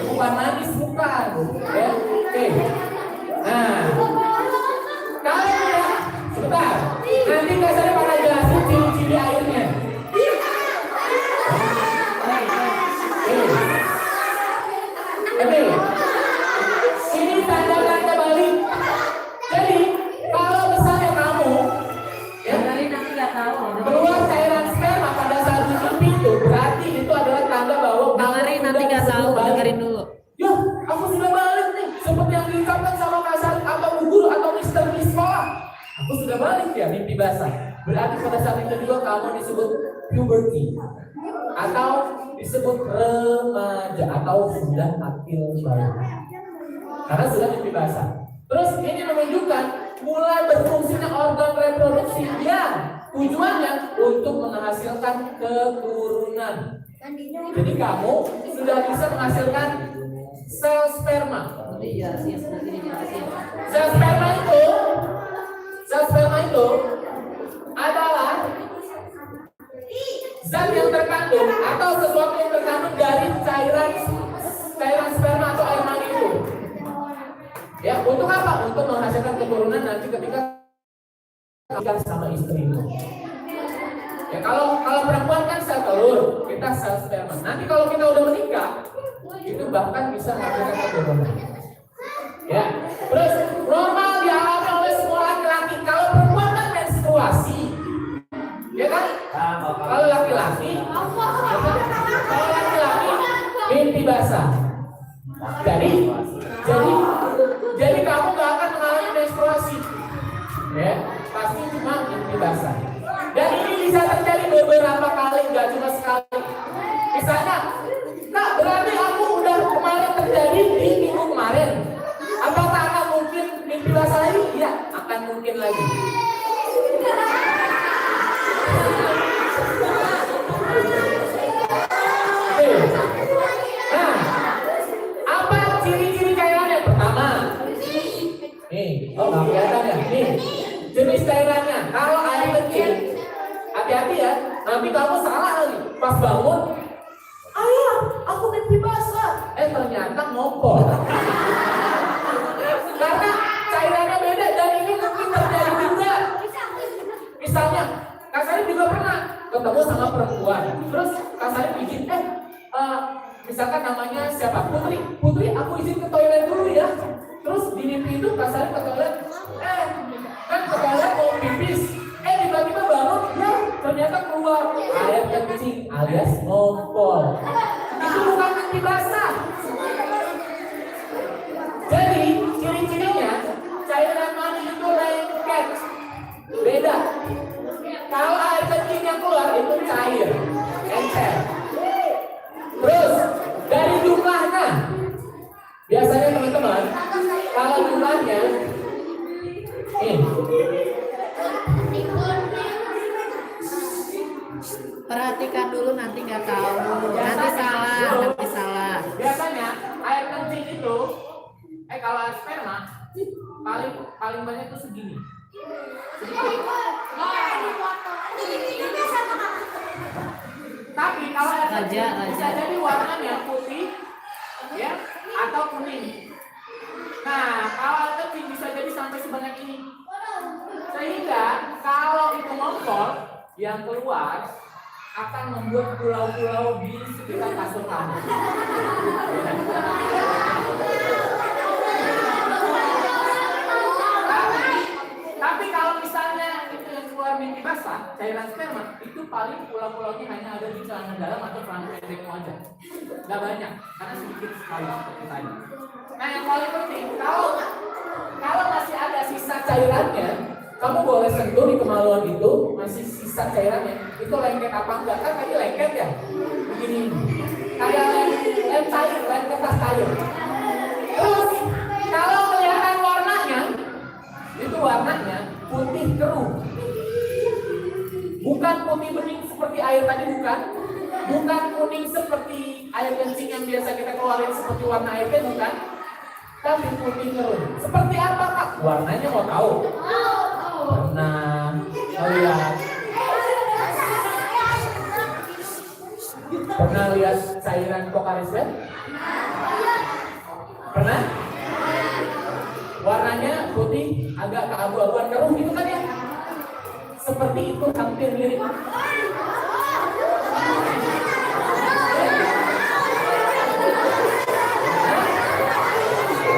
Bukan manis, bukan. Ya, oke. Nah, kalau ya, sebentar. Nanti kasarnya pada jelasin ciri-ciri airnya. Oke. Ini tanda-tanda balik. Jadi kalau misalnya kamu keluar cairan sperma pada saat mimpi itu, berarti itu adalah tanda bahwa dengerin, nanti nggak tahu, dengerin dulu. Ya, aku sudah balik nih, seperti yang diucapkan sama kasar atau guru atau mister di sekolah. Aku sudah balik ya, mimpi basah. Berarti pada saat itu juga kamu disebut puberty atau disebut remaja atau sudah akil balik. Karena sudah mimpi basah. Terus ini menunjukkan mulai berfungsinya organ reproduksi yang tujuannya untuk menghasilkan keturunan. Jadi kamu sudah bisa menghasilkan sel sperma. Sel sperma itu adalah zat yang terkandung atau sesuatu yang terkandung dari cairan sperma atau air mani itu. Ya, untuk apa? Untuk menghasilkan keturunan nanti ketika kamu sama istrimu. Ya, kalau perempuan kan sel telur, kita sel sperma. Nanti kalau kita udah menikah, itu bahkan bisa menghasilkan keturunan. Ya, terus normal dialami oleh semua laki-laki. Kalau perempuan kan menstruasi, ya kan? Kalau laki-laki, mimpi basah. Jadi kamu gak akan mengalami menstruasi, ya? Pasti cuma mimpi basah. Dan ini bisa terjadi beberapa kali, gak cuma sekali. Misalnya, nah berarti aku udah kemarin terjadi di minggu kemarin. Apakah akan mungkin mimpi basah lagi? Ya, akan mungkin lagi. Nah, apa ciri-ciri cairannya? Pertama, nih, oh nggak kelihatan ya? Nih, jenis cairannya. Kalau air kecil, hati-hati ya. Nanti kamu salah lagi. Pas bangun, ayah, aku mimpi basah. Ternyata ngompol. Karena cairannya beda dan ini mungkin terjadi juga. Misalnya, Kak Sarif juga pernah ketemu sama perempuan. Terus Kak Sarif izin, misalkan namanya siapa? Putri, aku izin ke toilet dulu ya. Terus di mimpi itu Kak Sarif ke toilet, kan ke toilet mau pipis. Tiba-tiba bangun, ya ternyata keluar air kencing alias ngompol. Itu bukan mimpi basah. Jadi ciri-cirinya cairan mani itu lengket, beda. Kalau air kencing yang warnanya Perhatikan dulu nanti nggak tahu. Nanti salah. Biasanya air kencing itu kalau air sperma paling banyak tuh segini. Tapi kalau air kencing bisa jadi warnanya putih ya atau kuning. Nah, kalau air kencing bisa jadi sampai sebanyak ini. Sehingga kalau itu ngompol yang keluar akan membuat pulau-pulau di sekitar kasur kamu. Tapi kalau misalnya itu yang keluar mimpi basah, cairan sperma, itu paling pulau-pulaunya hanya ada di celana dalam atau celana pendekmu aja. Nggak banyak, karena sedikit sekali seperti tadi. Nah yang paling penting, kalau masih ada sisa cairannya, kamu boleh sentuh di kemaluan itu, masih sisa cairannya, itu lengket apa enggak? Kan tadi lengket ya? Begini, kayak lem cair, lem kertas cair. Terus, kalau kelihatan warnanya, itu warnanya putih keruh. Bukan putih bening seperti air tadi, bukan. Bukan kuning seperti air kencing yang biasa kita keluarin seperti warna air teh, bukan. Tapi putih keruh. Seperti apa kak? Warnanya mau tahu? Pernah lihat? Pernah lihat cairan Pokariswet? Pernah? Warnanya putih, agak keabu-abuan keruh gitu kan ya? Seperti itu, hampir mirip.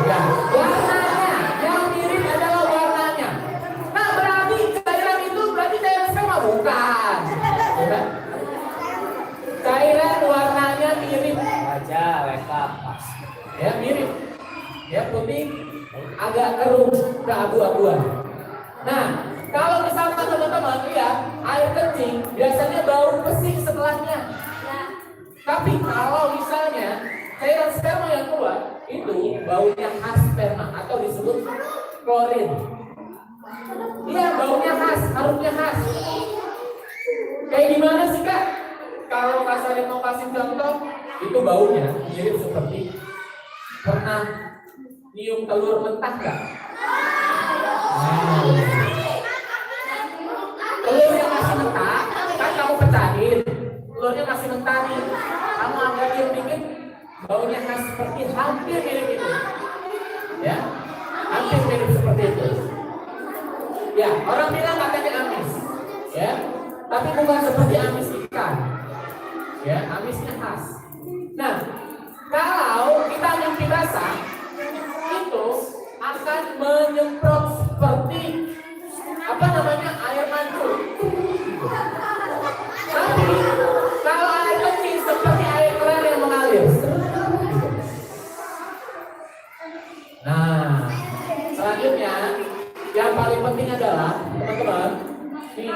Ya, warnanya yang mirip adalah warnanya. Nah, berarti cairan itu berarti cairan sperma bukan? Ya. Cairan warnanya mirip. Aja, lengkap. Ya, mirip. Ya, putih, agak keruh, keabu-abuan. Nah, kalau misalkan teman-teman lihat air kencing biasanya bau pesing setelahnya. Tapi kalau misalnya cairan sperma yang keluar itu baunya khas sperma atau disebut klorin. Iya, baunya khas, harusnya khas. Kayak gimana sih kak? Kalau Kak Salim mau kasih contoh, itu baunya mirip seperti pernah nyium telur mentah nggak? Telur yang masih mentah, kan kamu pecahin, telurnya masih mentah nih, kamu agak cium dikit, baunya khas seperti hampir mirip itu, ya, hampir mirip seperti itu. Ya, orang bilang katanya amis, ya, tapi bukan seperti amis ikan, ya, amisnya khas. Nah, kalau kita mimpi basah, itu akan menyemprot seperti apa namanya air mancur. Tapi kalau air kencing seperti air keran yang mengalir. Nah, selanjutnya yang paling penting adalah teman-teman, ini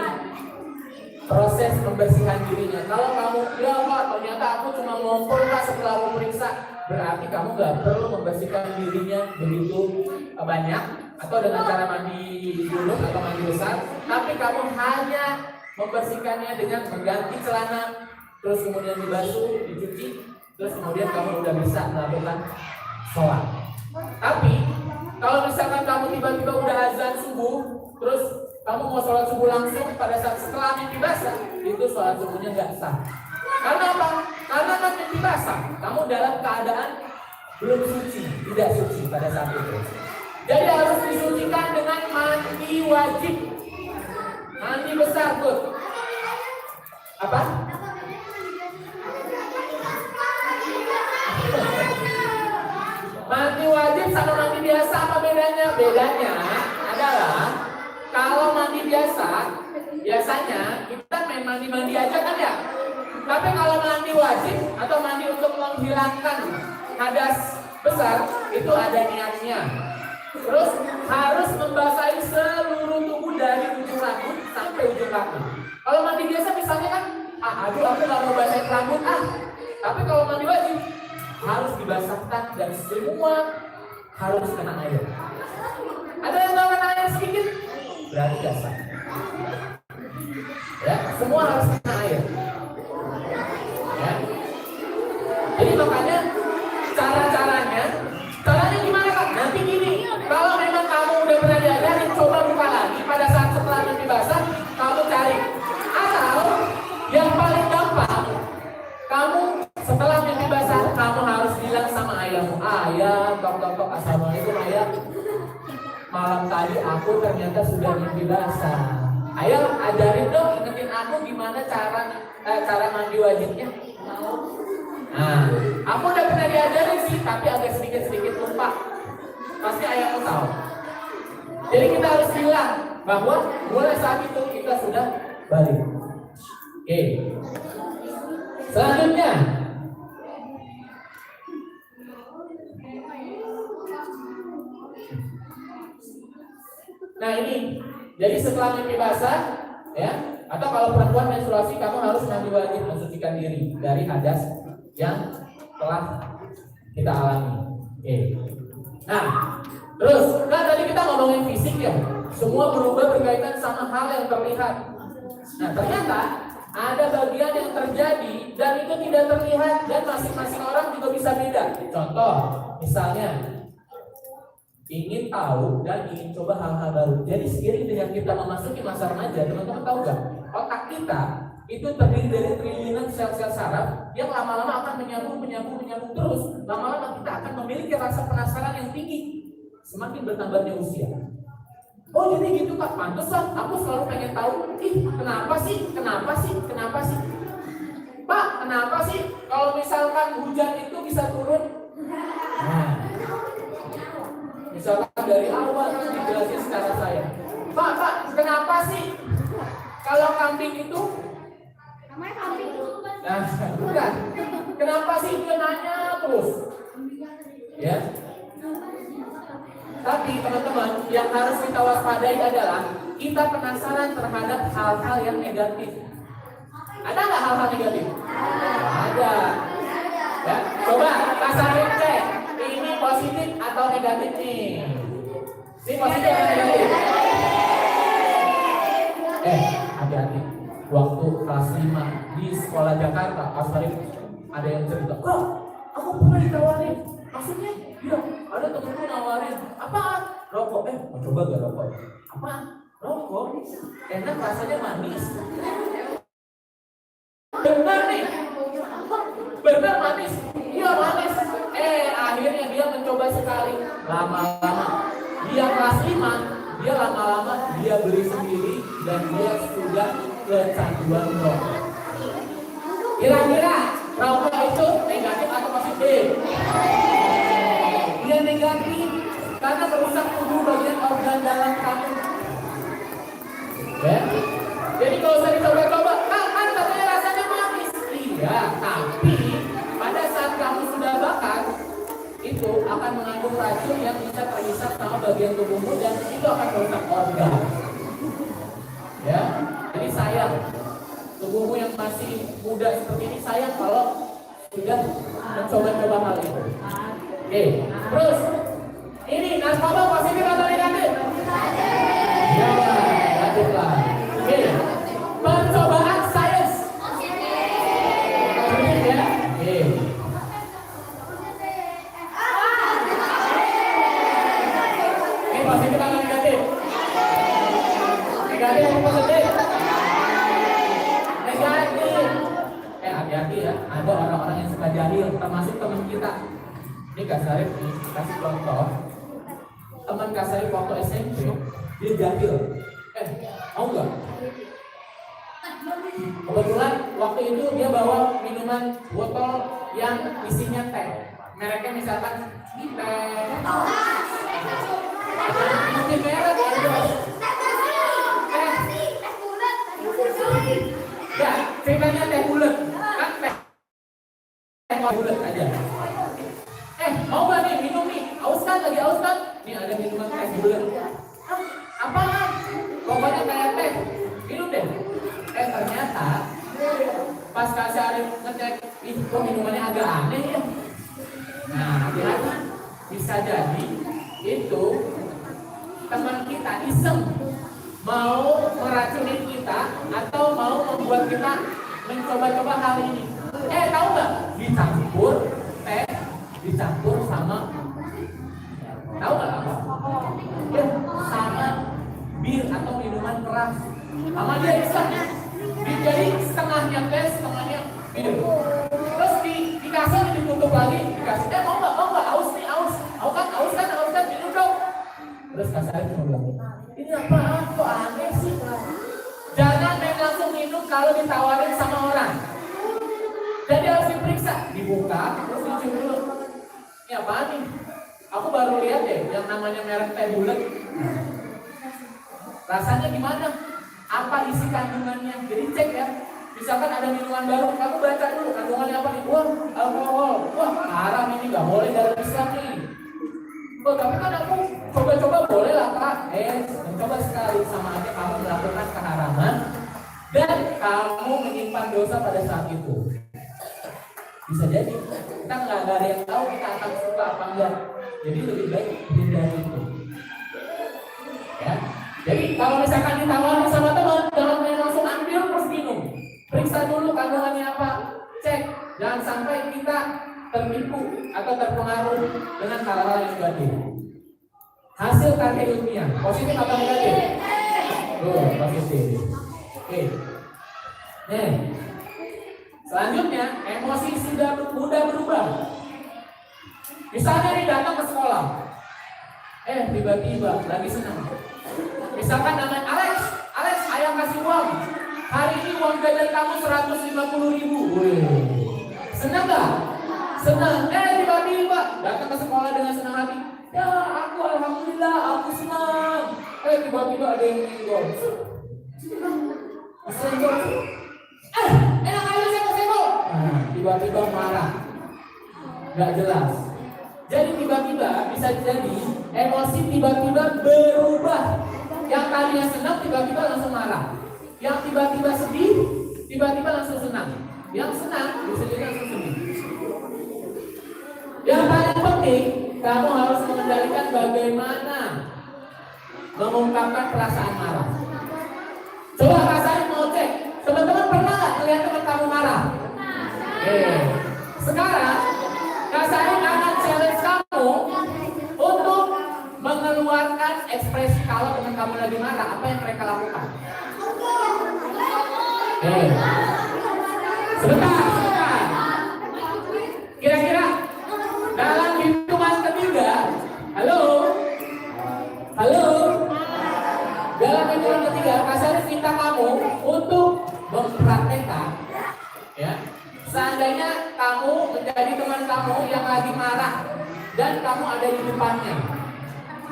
proses membersihkan dirinya. Kalau kamu ya Pak, ternyata aku cuma ngompol Pak setelah aku periksa, berarti kamu nggak perlu membersihkan dirinya begitu banyak atau dengan cara mandi dulu atau mandi besar, tapi kamu hanya membersihkannya dengan mengganti celana, terus kemudian dibasuh, dicuci, terus kemudian kamu udah bisa melakukan sholat. Tapi kalau misalkan kamu tiba-tiba udah azan subuh, terus kamu mau sholat subuh langsung pada saat setelah mimpi basah, itu sholat subuhnya nggak sah. Karena apa? Karena kan mimpi basah, kamu dalam keadaan belum suci, tidak suci pada saat itu. Jadi harus disucikan dengan mandi wajib, mandi besar tuh. Apa? Mandi wajib sama mandi biasa apa bedanya? Bedanya adalah kalau mandi biasa, biasanya kita main mandi-mandi aja kan ya. Tapi kalau mandi wajib atau mandi untuk menghilangkan hadas besar, itu ada niatnya. Terus harus membasahi seluruh tubuh dari ujung rambut sampai ujung kaki. Kalau mandi biasa misalnya kan, aduh aku nggak mau basahin rambut Tapi kalau mandi wajib harus dibasahkan dan semua harus kena air. Ada yang nggak kena air sedikit, berarti nggak sah. Ya, semua harus kena air. Ya. Jadi makanya caranya gimana Kak? Nanti gini, kalau memang kamu udah pernah diajarin, coba buka lagi pada saat setelah mimpi basah, kamu cari. Atau yang paling gampang, kamu setelah mimpi basah, kamu harus bilang sama ayahmu, ayah, tok, assalamualaikum ayah. Malam tadi aku ternyata sudah mimpi basah. Ayo ajarin dong, ingetin aku gimana cara mandi wajibnya. Nah, aku udah pernah diajarin sih, tapi agak sedikit lupa. Pasti ayahmu tahu. Jadi kita harus bilang bahwa mulai saat itu kita sudah balik. Oke. Selanjutnya, nah ini, jadi setelah mimpi basah, ya, atau kalau perempuan menstruasi, kamu harus mandi wajib mensucikan diri dari hadas yang telah kita alami. Oke. Nah, terus kan tadi kita ngomongin fisik ya, semua berubah berkaitan sama hal yang terlihat. Nah, ternyata ada bagian yang terjadi dan itu tidak terlihat dan masing-masing orang juga bisa beda. Contoh, misalnya ingin tahu dan ingin coba hal-hal baru. Jadi seiring dengan kita memasuki masa remaja, teman-teman tahu nggak? Otak kita itu terdiri dari triliunan sel-sel saraf yang lama-lama akan menyambung terus. Lama-lama kita akan memiliki rasa penasaran yang tinggi semakin bertambahnya usia. Oh jadi gitu Pak, pantesan aku selalu pengen tahu, kenapa sih? Pak, kenapa sih kalau misalkan hujan itu bisa turun? Nah, misalkan dari awal dijelasin secara saya. Pak, kenapa sih kalau kambing itu? Nah, bukan. Kenapa sih dia nanya terus? Ya. Tapi teman-teman, yang harus kita waspadai adalah kita penasaran terhadap hal-hal yang negatif. Ada nggak hal-hal negatif? Ada. Ya, coba kasarin cek. Ini positif atau negatif nih? Ini positif atau negatif? Hati-hati. Waktu kelas 5 di sekolah Jakarta, Pak Sarif ada yang cerita, kok aku pernah ditawarin. Maksudnya, iya, ada temenku nawarin, apaan? Rokok, mau coba gak rokok? Apaan? Rokok, enak rasanya manis. Benar nih, benar manis, iya manis. Akhirnya dia mencoba sekali, lama-lama dia kelas 5, dia lama-lama dia beli sendiri dan dia sudah kecanduan rokok. Kira-kira rokok itu negatif atau positif? Dia negatif karena merusak tubuh bagian organ dalam kamu. Ya? Jadi kalau usah dicoba-coba, kan katanya rasanya manis. Iya, tapi pada saat kamu sudah bakar, itu akan mengandung racun yang bisa terhisap sama bagian tubuhmu dan itu akan merusak organ. Ya, jadi sayang tubuhmu yang masih muda seperti ini sayang kalau sudah mencoba-coba hal itu. Oke, terus ini narkoba positif atau negatif? Ya, negatif lah. Oke, percobaan sains positif ya. Oke. Ini positif atau negatif? Negatif atau positif? Negatif. Hati-hati ya, ada orang-orang yang suka jahil, termasuk teman kita. Ini Kak Sarif nih, kasih contoh. Teman Kak Sarif waktu SMP, dia jahil. Mau nggak? Kebetulan waktu itu dia bawa minuman botol yang isinya teh. Mereknya misalkan teh. Mungkin merek ya. Ya, ceritanya teh bulat. Kan teh bulat aja. Mau gak nih minum nih? Aus kan? Nih ada minuman teh bulat. Apaan? Pokoknya kayak teh. Minum deh. Ternyata pas Kak Syarif ngecek, kok minumannya agak aneh ya. Nah, hati-hati. Bisa jadi itu teman kita iseng mau meracunin kita atau mau membuat kita mencoba-coba hal ini. Tahu nggak? Dicampur teh, dicampur sama, tahu nggak apa? Ya, sama bir atau minuman keras. Sama dia iseng. Jadi setengahnya teh, setengahnya bir. Terus dikasih, ditutup lagi, dikasih. Mau nggak? Aus nih, aus. Aus kan, minum dong. Terus kasarnya cuma bilang, ini apaan? Kok aneh sih? Jangan langsung minum kalau ditawarin sama orang. Jadi harus diperiksa, dibuka, terus dicium dulu. Ini apaan nih? Aku baru lihat deh, yang namanya merek teh bulat. Rasanya gimana? Apa isi kandungannya? Jadi cek ya. Misalkan ada minuman baru, kamu baca dulu kandungannya apa nih? Wah, alkohol. Wah, haram ini, nggak boleh dalam Islam nih. Oh, tapi kan aku coba-coba boleh lah Kak. Mencoba sekali sama aja kamu melakukan keharaman dan kamu menyimpan dosa pada saat itu. Bisa jadi kita nggak ada yang tahu kita akan suka apa enggak. Jadi lebih baik hindari itu. Ya. Jadi kalau misalkan ditawarin sama teman, jangan main langsung ambil terus minum. Periksa dulu kandungannya apa. Cek. Jangan sampai kita tertipu atau terpengaruh dengan hal-hal yang negatif. Hasil karya ilmiah, positif atau negatif? Positif. Oke. Nih. Selanjutnya, emosi sudah mudah berubah. Misalnya nih datang ke sekolah, tiba-tiba lagi senang. Misalkan namanya Alex, ayah kasih uang. Hari ini uang jajan kamu 150.000. Senang gak? Senang. Tiba-tiba datang ke sekolah dengan senang hati. Ya, aku alhamdulillah, aku senang. Tiba-tiba ada yang menyenggol. Senggol. Enak aja senggol. Tiba-tiba marah. Gak jelas. Jadi tiba-tiba bisa jadi emosi tiba-tiba berubah. Yang tadinya senang tiba-tiba langsung marah. Yang tiba-tiba sedih tiba-tiba langsung senang. Yang senang bisa jadi langsung sedih. Yang paling penting, kamu harus mengendalikan bagaimana mengungkapkan perasaan marah. Coba rasain, mau cek. Teman-teman pernah nggak melihat teman kamu marah? Sekarang rasain akan challenge kamu untuk mengeluarkan ekspresi kalau teman kamu lagi marah. Apa yang mereka lakukan? Sebentar. Kira-kira dalam hitungan ketiga, halo, dalam hitungan ketiga, kasarnya minta kamu untuk mempraktekkan, ya. Seandainya kamu menjadi teman kamu yang lagi marah dan kamu ada di depannya,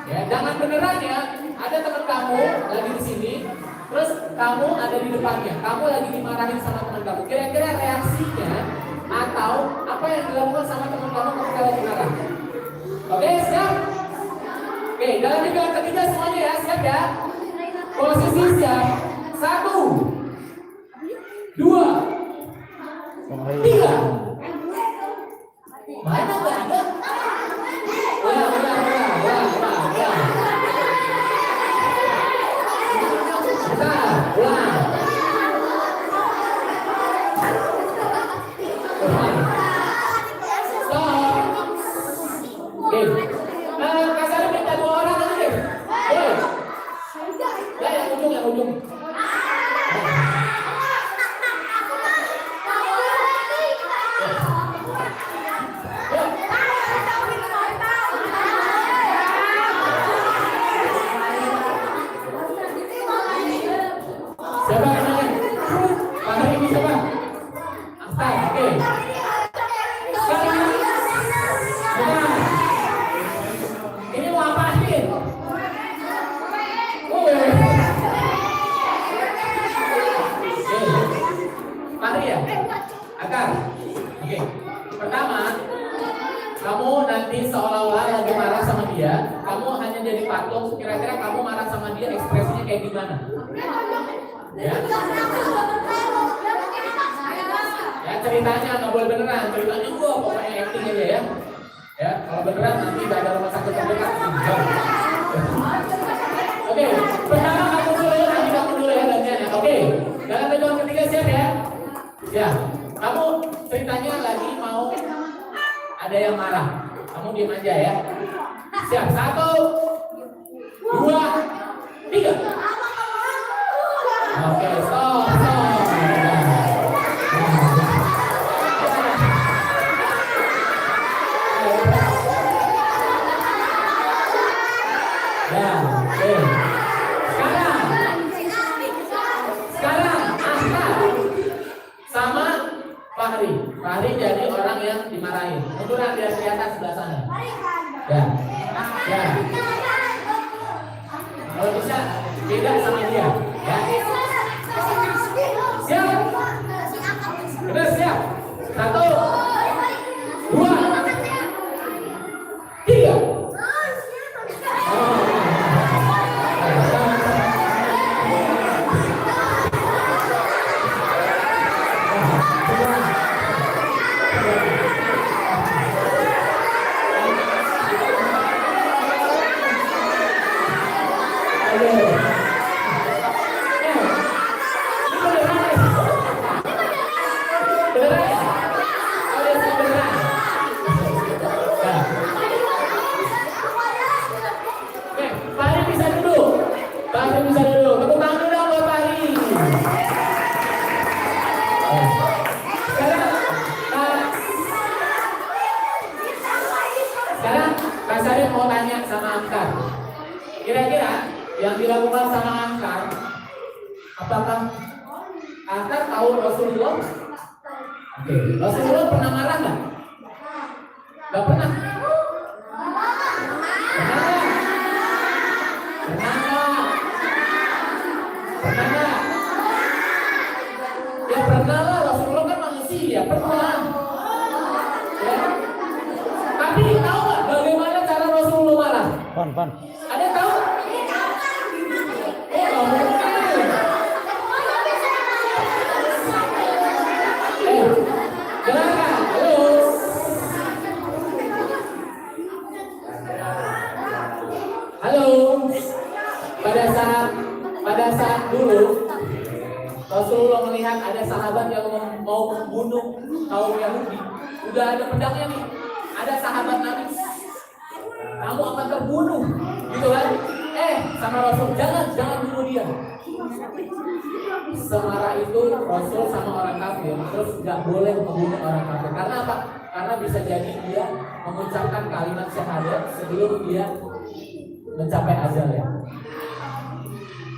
ya, jangan beneran ya. Ada teman kamu lagi di sini, terus kamu ada di depannya, kamu lagi dimarahin sama teman kamu. Kira-kira reaksinya atau apa yang dilakukan sama teman kamu ketika lagi marah? Oke, siap? Oke, dalam hitungan ketiga semuanya ya, siap ya? Posisi siap. 1, 2, 3. Mana nggak ada? Ulang. Kasar minta 2 orang aja deh. Boleh? Ya, yang ujung. Siapa namanya? Pak Hari ini siapa? Akhtar, oke. Ini mau apa sih? Pak Hari ya? Akhtar. Oke. Pertama, kamu nanti seolah-olah lagi marah sama dia. Kamu hanya jadi patung. Kira-kira kamu marah sama dia, ekspresinya kayak gimana? Ya, ceritanya nggak boleh beneran. Ceritanya gua pokoknya acting aja ya. Ya, kalau beneran nanti nggak ada rumah sakit terdekat. Ya, kamu ceritanya lagi mau ada yang marah. Kamu diam aja ya. Siap, 1, 2, 3. Oke, stop. Ya, oke. Sekarang Ahmad sama Fahri. Fahri jadi orang yang dimarahin. Munduran dia di atas sebelah sana. Ya. Kalau bisa beda sama dia. Ya. Siap. Benar siap. 1, 2, 3. Sekarang Kak Sarif mau tanya sama Angkar. Kira-kira yang dilakukan sama Angkar, apakah Angkar tahu Rasulullah? Oke, Rasulullah pernah marah nggak? Nggak pernah. Pernah nggak? Ya pernah lah, Rasulullah kan manusia, pernah. Ya. Tapi tahu nggak bagaimana cara Rasulullah marah? Pan. Ada yang tahu? Silakan. Halo. Pada saat dulu Rasulullah melihat ada sahabat yang mau membunuh kaum Yahudi. Udah ada pedangnya nih. Ada sahabat Nabi. Kamu akan terbunuh, gitu kan? Sama Rasul, jangan bunuh dia. Semarah itu Rasul sama orang kafir, terus nggak boleh membunuh orang kafir. Karena apa? Karena bisa jadi dia mengucapkan kalimat syahadat sebelum dia mencapai ajalnya.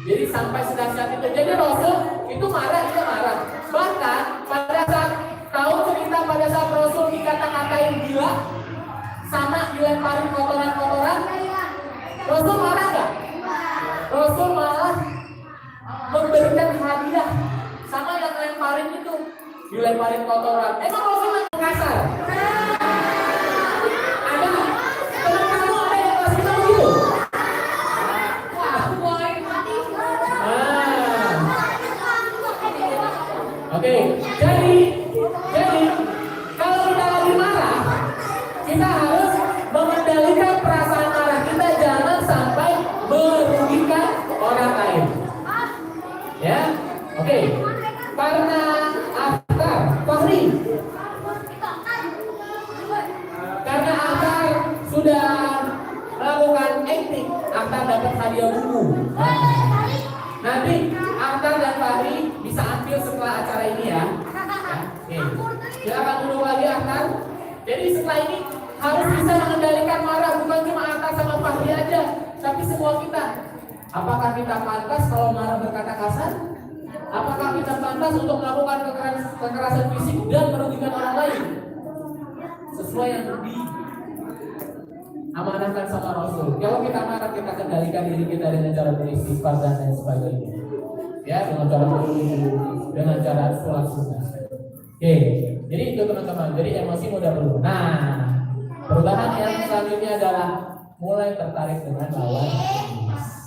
Jadi sampai sedahsyat itu. Jadi Rasul itu marah, dia marah. Bahkan pada saat tahu cerita pada saat Rasul dikata-katain gila, sama dilemparin kotoran-kotoran, Rasul marah nggak? Rasul malah memberikan hadiah sama yang lemparin itu, dilemparin kotoran. Emang Rasul yang kasar? Ada nggak? Teman kamu ada yang kasih tahu gitu? Oke, jadi kalau kita lagi marah, kita harus mengendalikan perasaan marah kita, jangan sampai merugikan orang lain. Ya, oke. Karena Akhtar, Fahri, karena Akhtar sudah melakukan acting, Akhtar dapat hadiah buku. Nanti Akhtar dan Fahri bisa ambil setelah acara ini ya. Oke. Silakan duduk lagi Akhtar. Jadi setelah ini harus bisa mengendalikan marah, bukan cuma Akhtar sama Fahri aja, tapi semua kita. Apakah kita pantas kalau marah berkata kasar? Apakah kita pantas untuk melakukan kekerasan fisik dan merugikan orang lain? Sesuai yang diamanahkan sama Rasul. Kalau kita marah, kita kendalikan diri kita dengan cara beristighfar dan lain sebagainya. Ya, dengan cara berwudu, dengan cara sholat sunnah. Oke, jadi itu teman-teman. Jadi emosi mudah berubah. Nah, perubahan yang selanjutnya adalah mulai tertarik dengan lawan jenis.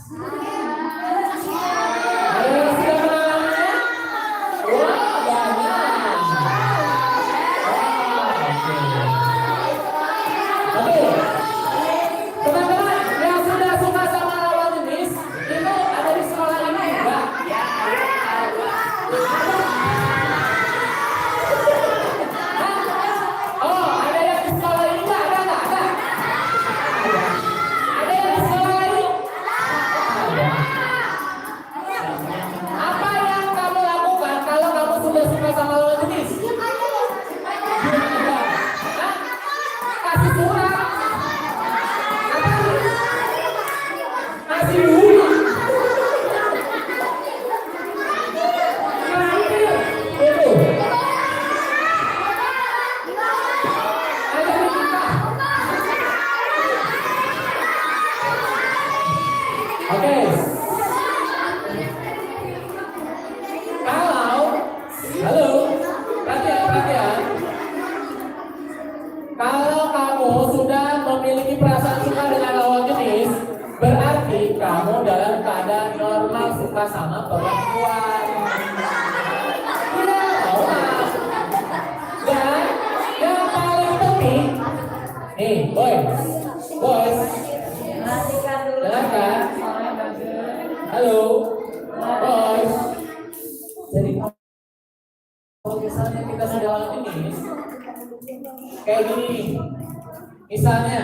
Ada yang sudah mengalaminya? Wah, banyak. Oke. Teman-teman yang sudah suka sama lawan jenis, itu ada di sekolah ini enggak? Oke. Halo, perhatian. Kalau kamu sudah memiliki perasaan suka dengan lawan jenis, berarti kamu dalam keadaan normal suka sama perempuan. Dan yang paling penting, nih, boys, dengarkan. Halo, boys. Jadi kalau misalnya kita sudah lawan jenis, kayak gini, misalnya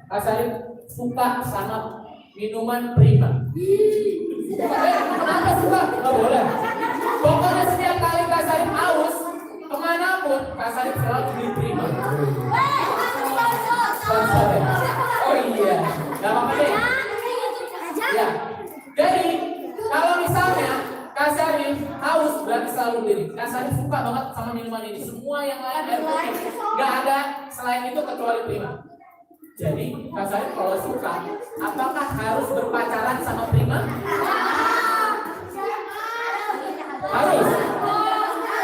Kak Sarif suka sama minuman Prima. Kenapa suka? Nggak boleh. Pokoknya setiap kali Kak Sarif haus, kemanapun Kak Sarif selalu beli Prima. Oh iya, nggak apa-apa deh. Ya, jadi kalau misalnya Kak Sarif haus berarti selalu beli. Kak Sarif suka banget sama minuman ini. Semua yang lain air putih, nggak ada selain itu kecuali Prima. Jadi Kak Sarif kalau suka, apakah harus berpacaran sama Prima? Harus.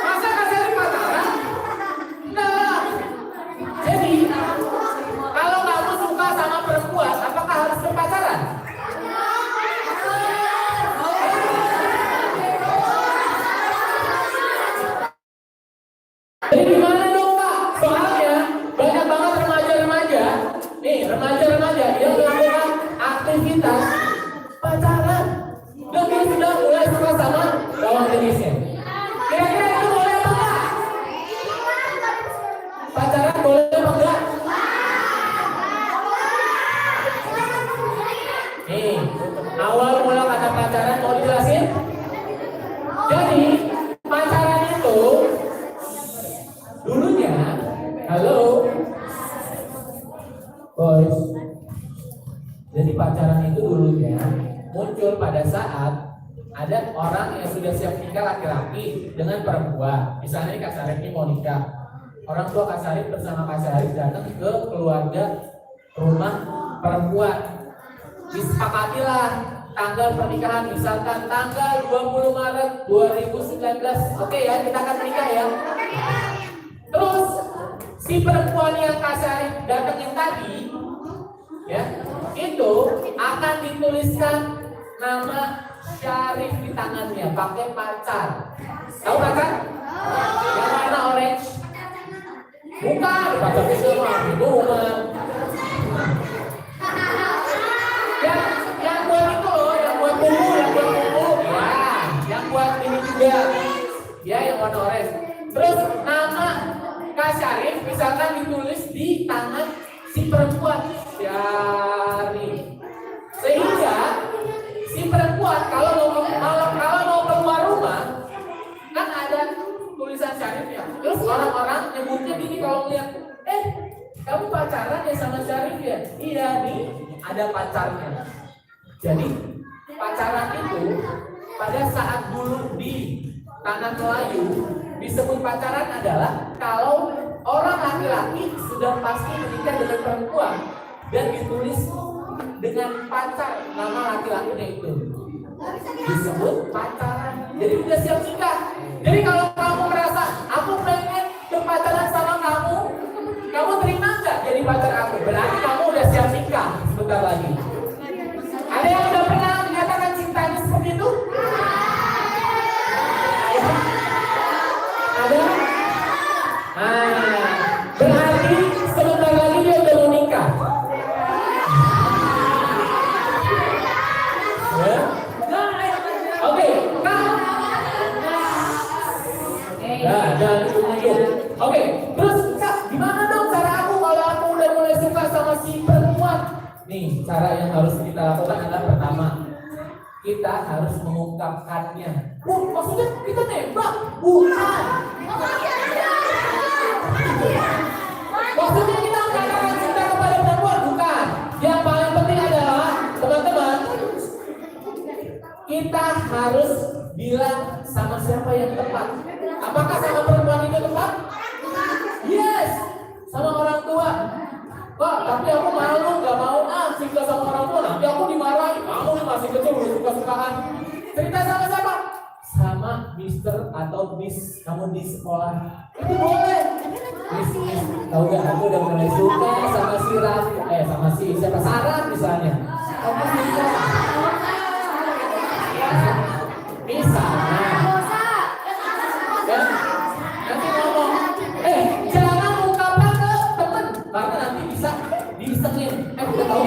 Masa Kak Sarif pacaran? Enggak. Jadi kalau kamu suka sama perempuan, apakah harus berpacaran? Jadi gimana dong Kak? Soalnya banyak banget remaja-remaja, nih remaja-remaja yang melakukan aktivitas pacaran dan dia sudah mulai suka sama lawan jenisnya. Kira-kira itu boleh apa enggak? Pacaran boleh apa enggak? Nih, awal mula kata pacaran mau dijelasin? Jadi pacaran itu dulunya, halo, boys. Jadi pacaran itu dulunya muncul pada saat ada orang yang sudah siap nikah laki-laki dengan perempuan. Misalnya Kak Sarif ini mau nikah, orang tua Kak Sarif bersama Kak Sarif datang ke keluarga rumah perempuan. Disepakatilah tanggal pernikahan, misalkan tanggal 20 Maret 2019. Oke ya, kita akan menikah ya. Terus si perempuan yang Kak Sarif datengin tadi, ya, itu akan dituliskan nama Syarif di tangannya pakai pacar. Tahu pacar? Yang warna orange. Bukan, pacar itu mah minuman. Yang buat itu loh, yang buat buku, ya, yang buat ini juga, ya, yang warna orange. Terus nama Kak Syarif misalkan ditulis di tangan si perempuan Syarif, sehingga si perempuan kalau mau keluar rumah kan ada tulisan Syarif ya. Terus orang-orang nyebutnya gini kalau ngeliat, kamu pacaran ya sama Syarif ya? Iya nih, ada pacarnya. Jadi pacaran itu pada saat dulu di tanah Melayu disebut pacaran adalah kalau orang laki-laki sudah pasti menikah dengan perempuan dan ditulis dengan pacar nama laki-lakinya itu disebut pacaran. Jadi udah siap nikah. Jadi kalau kamu merasa aku pengen berpacaran sama kamu, kamu terima nggak jadi pacar aku? Berarti kamu udah siap nikah sebentar lagi. Ada yang udah pernah menyatakan cintanya seperti itu? Ada? Berarti sebentar lagi dia udah mau nikah. Ya? Oke, Kak. Jangan ikut. Oke, terus Kak, gimana dong cara aku kalau aku udah mulai suka sama si perempuan? Nih, cara yang harus kita lakukan adalah pertama, kita harus mengungkapkannya. Maksudnya kita nembak? Bukan. Maksudnya kita mengatakan cinta kepada perempuan? Bukan. Yang paling penting adalah, teman-teman, kita harus bilang sama siapa yang tepat. Apakah sama perempuan itu tepat? Yes. Sama orang tua. Pak, tapi aku malu, gak mau cinta sama orang tua. Nanti aku dimarahin. Kamu masih kecil sekolahan. Cerita sama siapa? Sama Mister atau Miss kamu di sekolah. Itu boleh. Miss, tahu gak aku udah mulai suka sama si sama si siapa Sarah misalnya. Kamu suka. Misalnya. Ya, nanti ngomong, jangan ungkapkan ke temen, karena nanti bisa diisengin. Tahu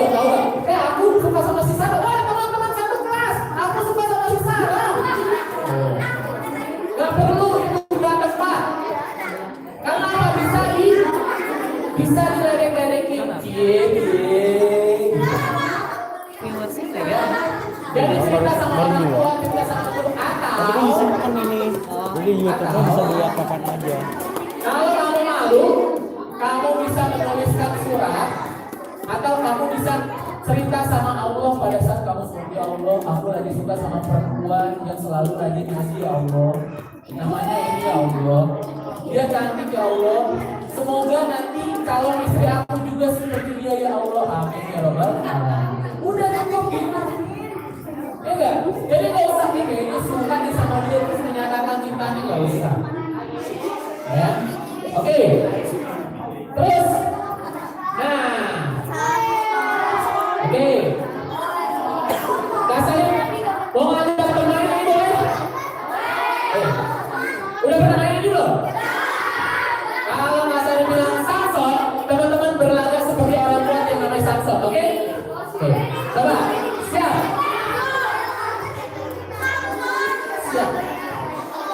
gak? Aku suka sama si Sarah. Wah, teman-teman satu kelas, aku suka sama si Sarah. Gak perlu itu gak tepat. Karena apa? Bisa diledek-ledekin. Jadi cerita sama orang tua, cerita sama guru Tapi kan bisa kan ini. Jadi YouTube bisa dilihat kapan aja. Kalau kamu malu, kamu bisa menuliskan surat atau kamu bisa cerita sama Allah pada saat kamu suruh, ya Allah, aku lagi suka sama perempuan yang selalu rajin ngaji, ya Allah. Namanya ini, ya Allah. Dia cantik, ya Allah. Semoga nanti kalau istri aku juga seperti dia, ya Allah. Amin ya Rabbal alamin. Udah cukup gitu. Ya enggak? Jadi nggak usah nih kayaknya suka nih sama dia terus menyatakan cintanya, nggak usah. Ya, oke. Terus, nah, oke. Kasih, mau ngajak bermain ini boleh? Udah pernah main ini belum? Kalau nggak saya bilang Samson, teman-teman berlaga seperti orang tua yang namanya Samson, oke? Oke, coba, siap.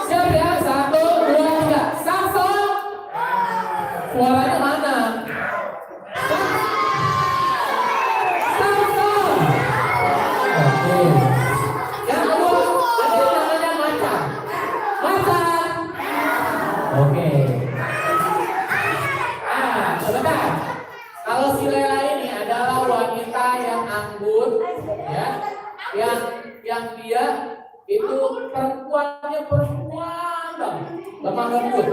Siap ya, 1, 2, 3. Samson. Suaranya mana? Samson. Oke. Yang kedua, ada yang namanya macan. Macan. Oke. Sebentar. Kalau si Lela ini adalah wanita yang anggun, ya, yang dia itu perempuan dong, lemah lembut.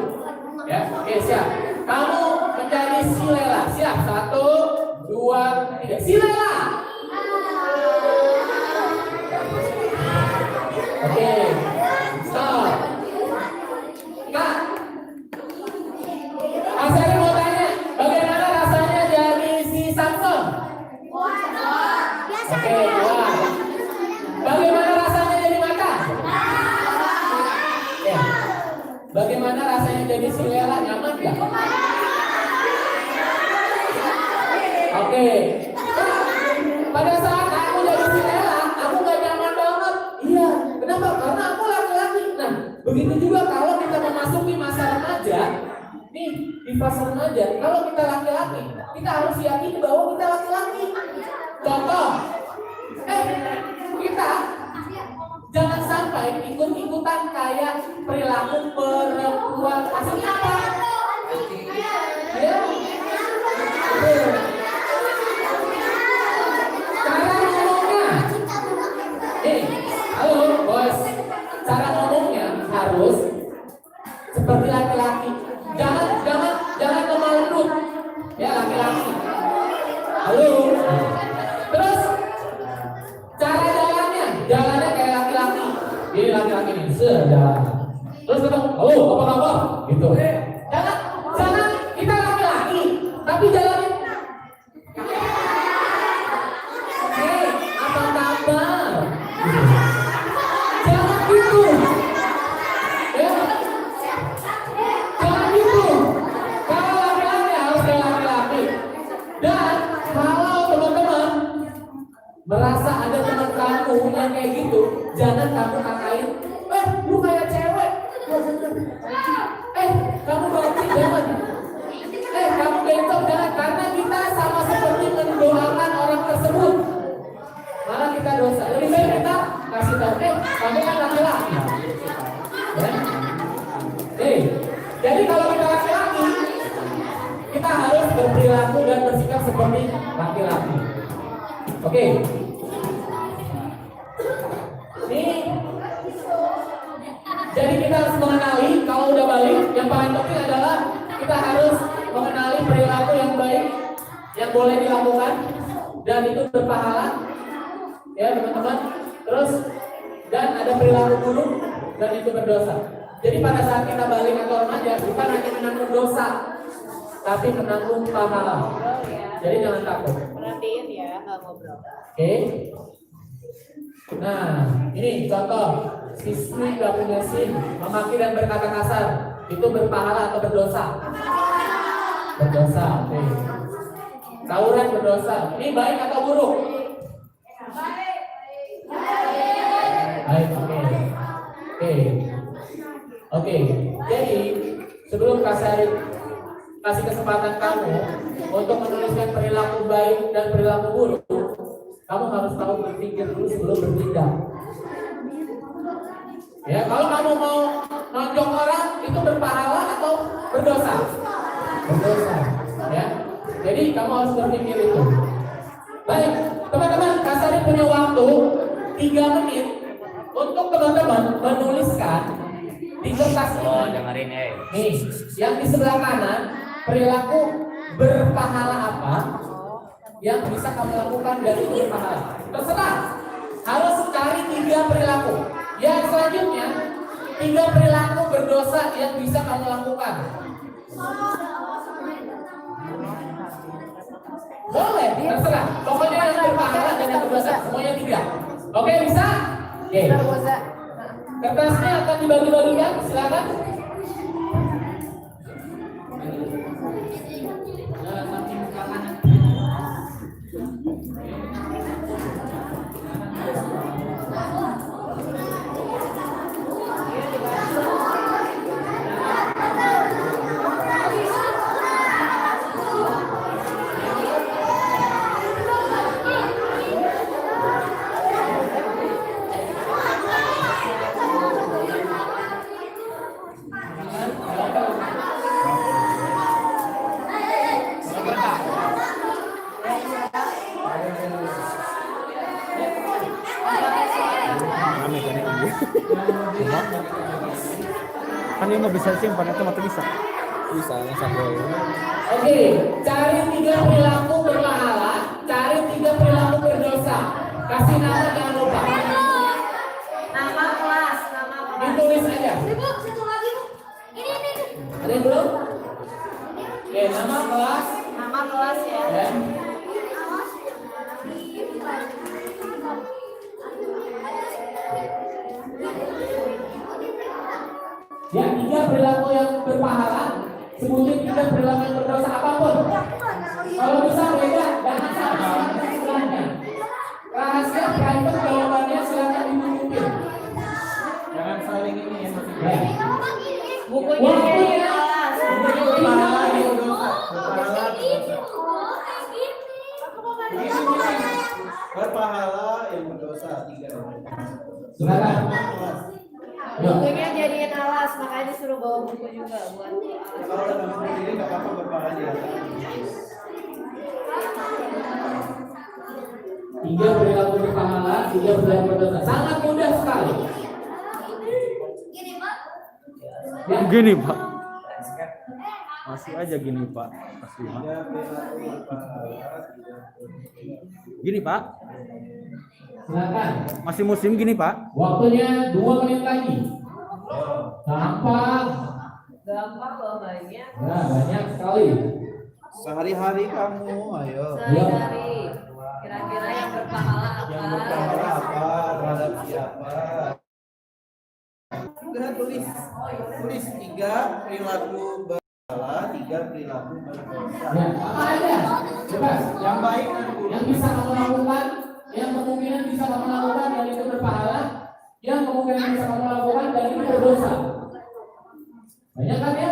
Ya, oke siap. Kamu menjadi si Lela, siap? 1, 2, 3. Si Lela. Oke, stop. Kak, saya mau tanya, bagaimana rasanya jadi si Samson? Oke, wah. Bagaimana rasanya jadi macan? Ya. Bagaimana rasanya jadi si Lela? Nyaman gak? Oke. Pada saat aku jadi si Lela, aku gak nyaman banget. Iya. Kenapa? Karena aku laki-laki. Nah, begitu juga kalau kita memasuki masa remaja. Nih, di fase remaja, kalau kita laki-laki, kita harus yakini bahwa kita laki-laki. Contoh, kita jangan sampai ikut-ikutan kayak perilaku perempuan. Maksudnya apa? Ya. Cara ngomongnya. Halo bos. Cara ngomongnya harus seperti laki-laki. Jangan lemah lembut. Ya laki-laki. Halo. Terus cara jalannya kayak laki-laki. Ini laki-laki nih, sejalan. Terus ketemu, halo, apa kabar? Gitu. Jangan kita laki-laki, tapi jalannya. Apa kabar? Jangan gitu. Ya. Jangan gitu. Kalau laki-laki harus kayak laki-laki. Dan kalau teman-teman merasa ada teman kamu yang kayak gitu, jangan kamu katain, lu kayak cewek, kamu bacik jangan, kamu bentok jangan, karena kita sama seperti mendoakan orang tersebut, malah kita dosa. Lebih baik kita kasih tahu, kamu kan laki-laki, ya? Jadi kalau kita laki-laki, kita harus berperilaku dan bersikap seperti laki-laki. Oke. Nih. Jadi kita harus mengenali, kalau udah balik, yang paling penting adalah kita harus mengenali perilaku yang baik yang boleh dilakukan dan itu berpahala. Ya, teman-teman. Terus dan ada perilaku buruk dan itu berdosa. Jadi pada saat kita balik atau remaja bukan hanya menanggung dosa, tapi menanggung pahala. Jadi jangan takut. Perhatiin ya, nggak ngobrol. Oke. Nah, ini contoh siswi gak punya SIM, memaki dan berkata kasar, itu berpahala atau berdosa? Berdosa. Oke. Tawuran berdosa. Ini baik atau buruk? Baik. Oke. Oke. Jadi sebelum kasih kesempatan kamu untuk menuliskan perilaku baik dan perilaku buruk, kamu harus tahu berpikir dulu sebelum bertindak. Ya, kalau kamu mau nonjok orang itu berpahala atau berdosa? Berdosa. Ya. Jadi kamu harus berpikir itu. Baik, teman-teman, Kasari punya waktu 3 menit untuk teman-teman menuliskan di kertas Oh, ini. dengerin Nih, yang di sebelah kanan perilaku berpahala apa yang bisa kamu lakukan dan itu berpahala. Terserah. Harus cari 3 perilaku. Yang selanjutnya 3 perilaku berdosa yang bisa kamu lakukan. Boleh, terserah. Pokoknya yang berpahala dan yang berdosa semuanya 3. Oke, bisa? Oke. Kertasnya akan dibagi-bagikan, silakan. Kan ini mau bisa simpan itu mati bisa. Bisa nggak boleh. Oke, cari 3 perilaku berpahala, cari 3 perilaku berdosa. Kasih nama jangan lupa. Nama kelas. Ditulis aja. Ibu, satu lagi bu. Ini. Ada yang belum? Oke, nama kelas. Nama kelas ya. Ya. Ya, 3 perilaku yang berpahala, sebutin 3 perilaku yang berdosa apapun. Kalau bisa beda, jangan sama istilahnya. Rahasia private jawabannya silakan ditutupin. Jangan saling ini ya. Ya. Bukunya Waktunya di kelas. berpahala yang berdosa. Berpahala yang berdosa 3. Silakan. Ya. Bukunya jadiin alas, makanya disuruh bawa buku juga buat Kalau udah nggak sendiri nggak apa-apa berpahala dia. 3 perilaku berpahala, 3 perilaku berdosa. Sangat mudah sekali. Ya. Gini Pak. Masih aja gini Pak. Masih. Tiga perilaku berpahala, 3. Gini Pak. Silakan. Masih musim gini Pak. Waktunya 2 menit lagi. Gampang. gampang loh banyak. Ya, banyak sekali. Sehari-hari kamu, ayo. Sehari-hari. Kira-kira yang berpahala Yang apa? berpahala apa terhadap siapa? Udah tulis 3 perilaku berpahala, 3 perilaku berdosa. Ya, apa aja? Bebas. Yang baik dan buruk. Yang bisa kamu lakukan, yang kemungkinan bisa kamu lakukan dan itu berpahala, yang kemungkinan bisa kamu lakukan dan itu berdosa. Banyak kan ya?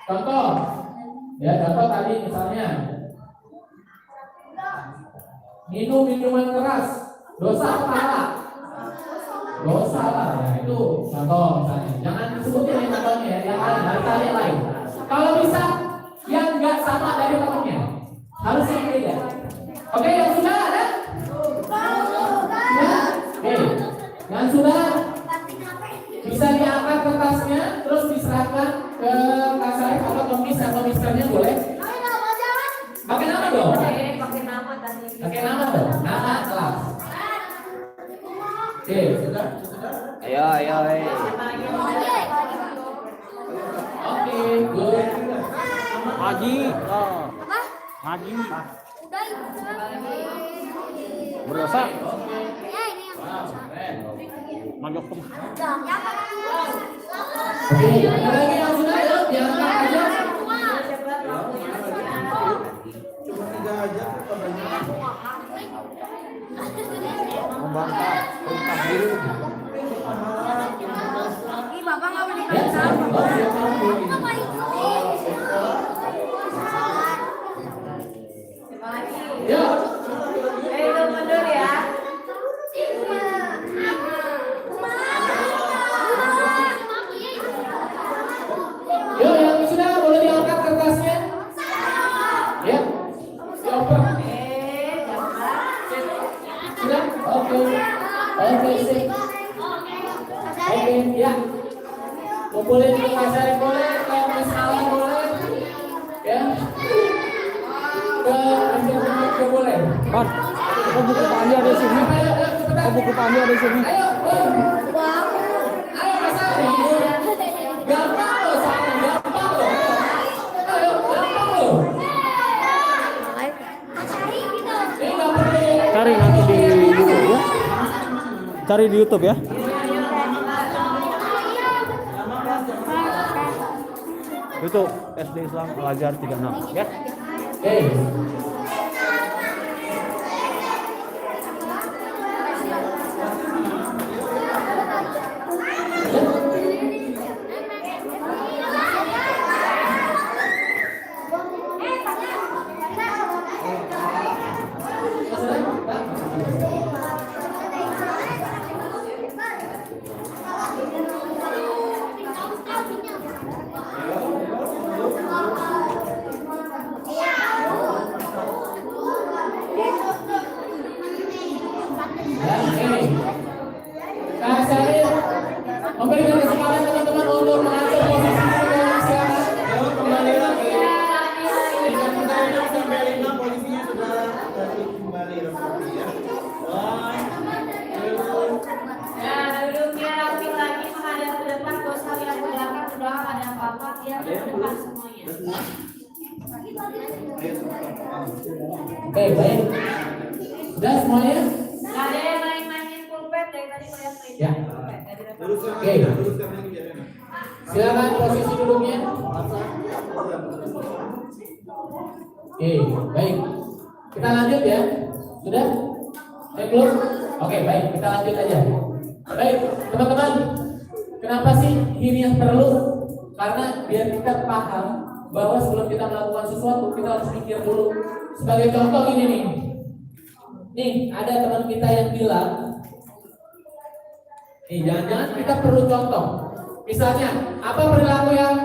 Contoh. Ya, contoh tadi misalnya minum minuman keras, dosa apa pahala? Dosa lah, ya itu contoh misalnya. Jangan disebutin yang contohnya ya, yang lain, harus cari yang lain. Kalau bisa yang nggak sama dari temennya, harus yang beda. Oke, yang sudah ada? Ya, oke. Yang sudah bisa diangkat kertasnya, terus diserahkan ke kasar atau komis atau misternya boleh. Pakai nama dong. Pakai nama tadi. Pakai nama dong. Nama kelas. Oke, sudah? Ayo. Oke, good. Haji. Haji. Udah itu. Berdosa. Ya ini yang. Mojok tuh. Oke, ada lagi yang sudah ya? Diangkat aja. Cuma 3 aja kok banyak. Membantah perintah guru. Ih, Bapak nggak boleh Ya, kasar. satu. Itu paling Ya. Itu mundur ya. Yuk, yang sudah boleh diangkat kertasnya. Ya. Dioper. Sudah? Oke. Oke, sip. Oke, ya. Kumpulin ke pasar boleh, ke masalah boleh. Ya. Ke boleh. Pan, kok buku Pandi ada di sini? Ayo, cepetan. Kok buku Pandi ada di sini? Ayo, ayo masalah. Gampang loh, sayang. Gampang loh. Ayo, gampang loh. Ini nggak perlu. Cari nanti di YouTube ya. Cari di YouTube ya. Itu SD Islam Al-Azhar 36 ya. Oke. Kak Syarif memberikan kesempatan teman-teman untuk mengatur posisi dengan silakan. Kembali lagi. Sampai 5 posisinya sudah kembali rapi ya. Nah, duduknya rapi lagi menghadap ke depan, dosa yang ke belakang sudah nggak ada apa-apa, dia ke depan semuanya. Oke, baik. Sudah semuanya? Nggak ada yang main-mainin pulpen dari tadi melihat main Ya. pulpen. Nggak ada. Oke. Silakan posisi duduknya. Oke, baik. Kita lanjut ya. Sudah? Belum? Oke, baik. Kita lanjut aja. Baik, teman-teman. Kenapa sih ini yang perlu? Karena biar kita paham bahwa sebelum kita melakukan sesuatu, kita harus mikir dulu. Sebagai contoh ini nih. Nih, ada teman kita yang bilang, nih, jangan-jangan kita perlu contoh. Misalnya, apa perilaku yang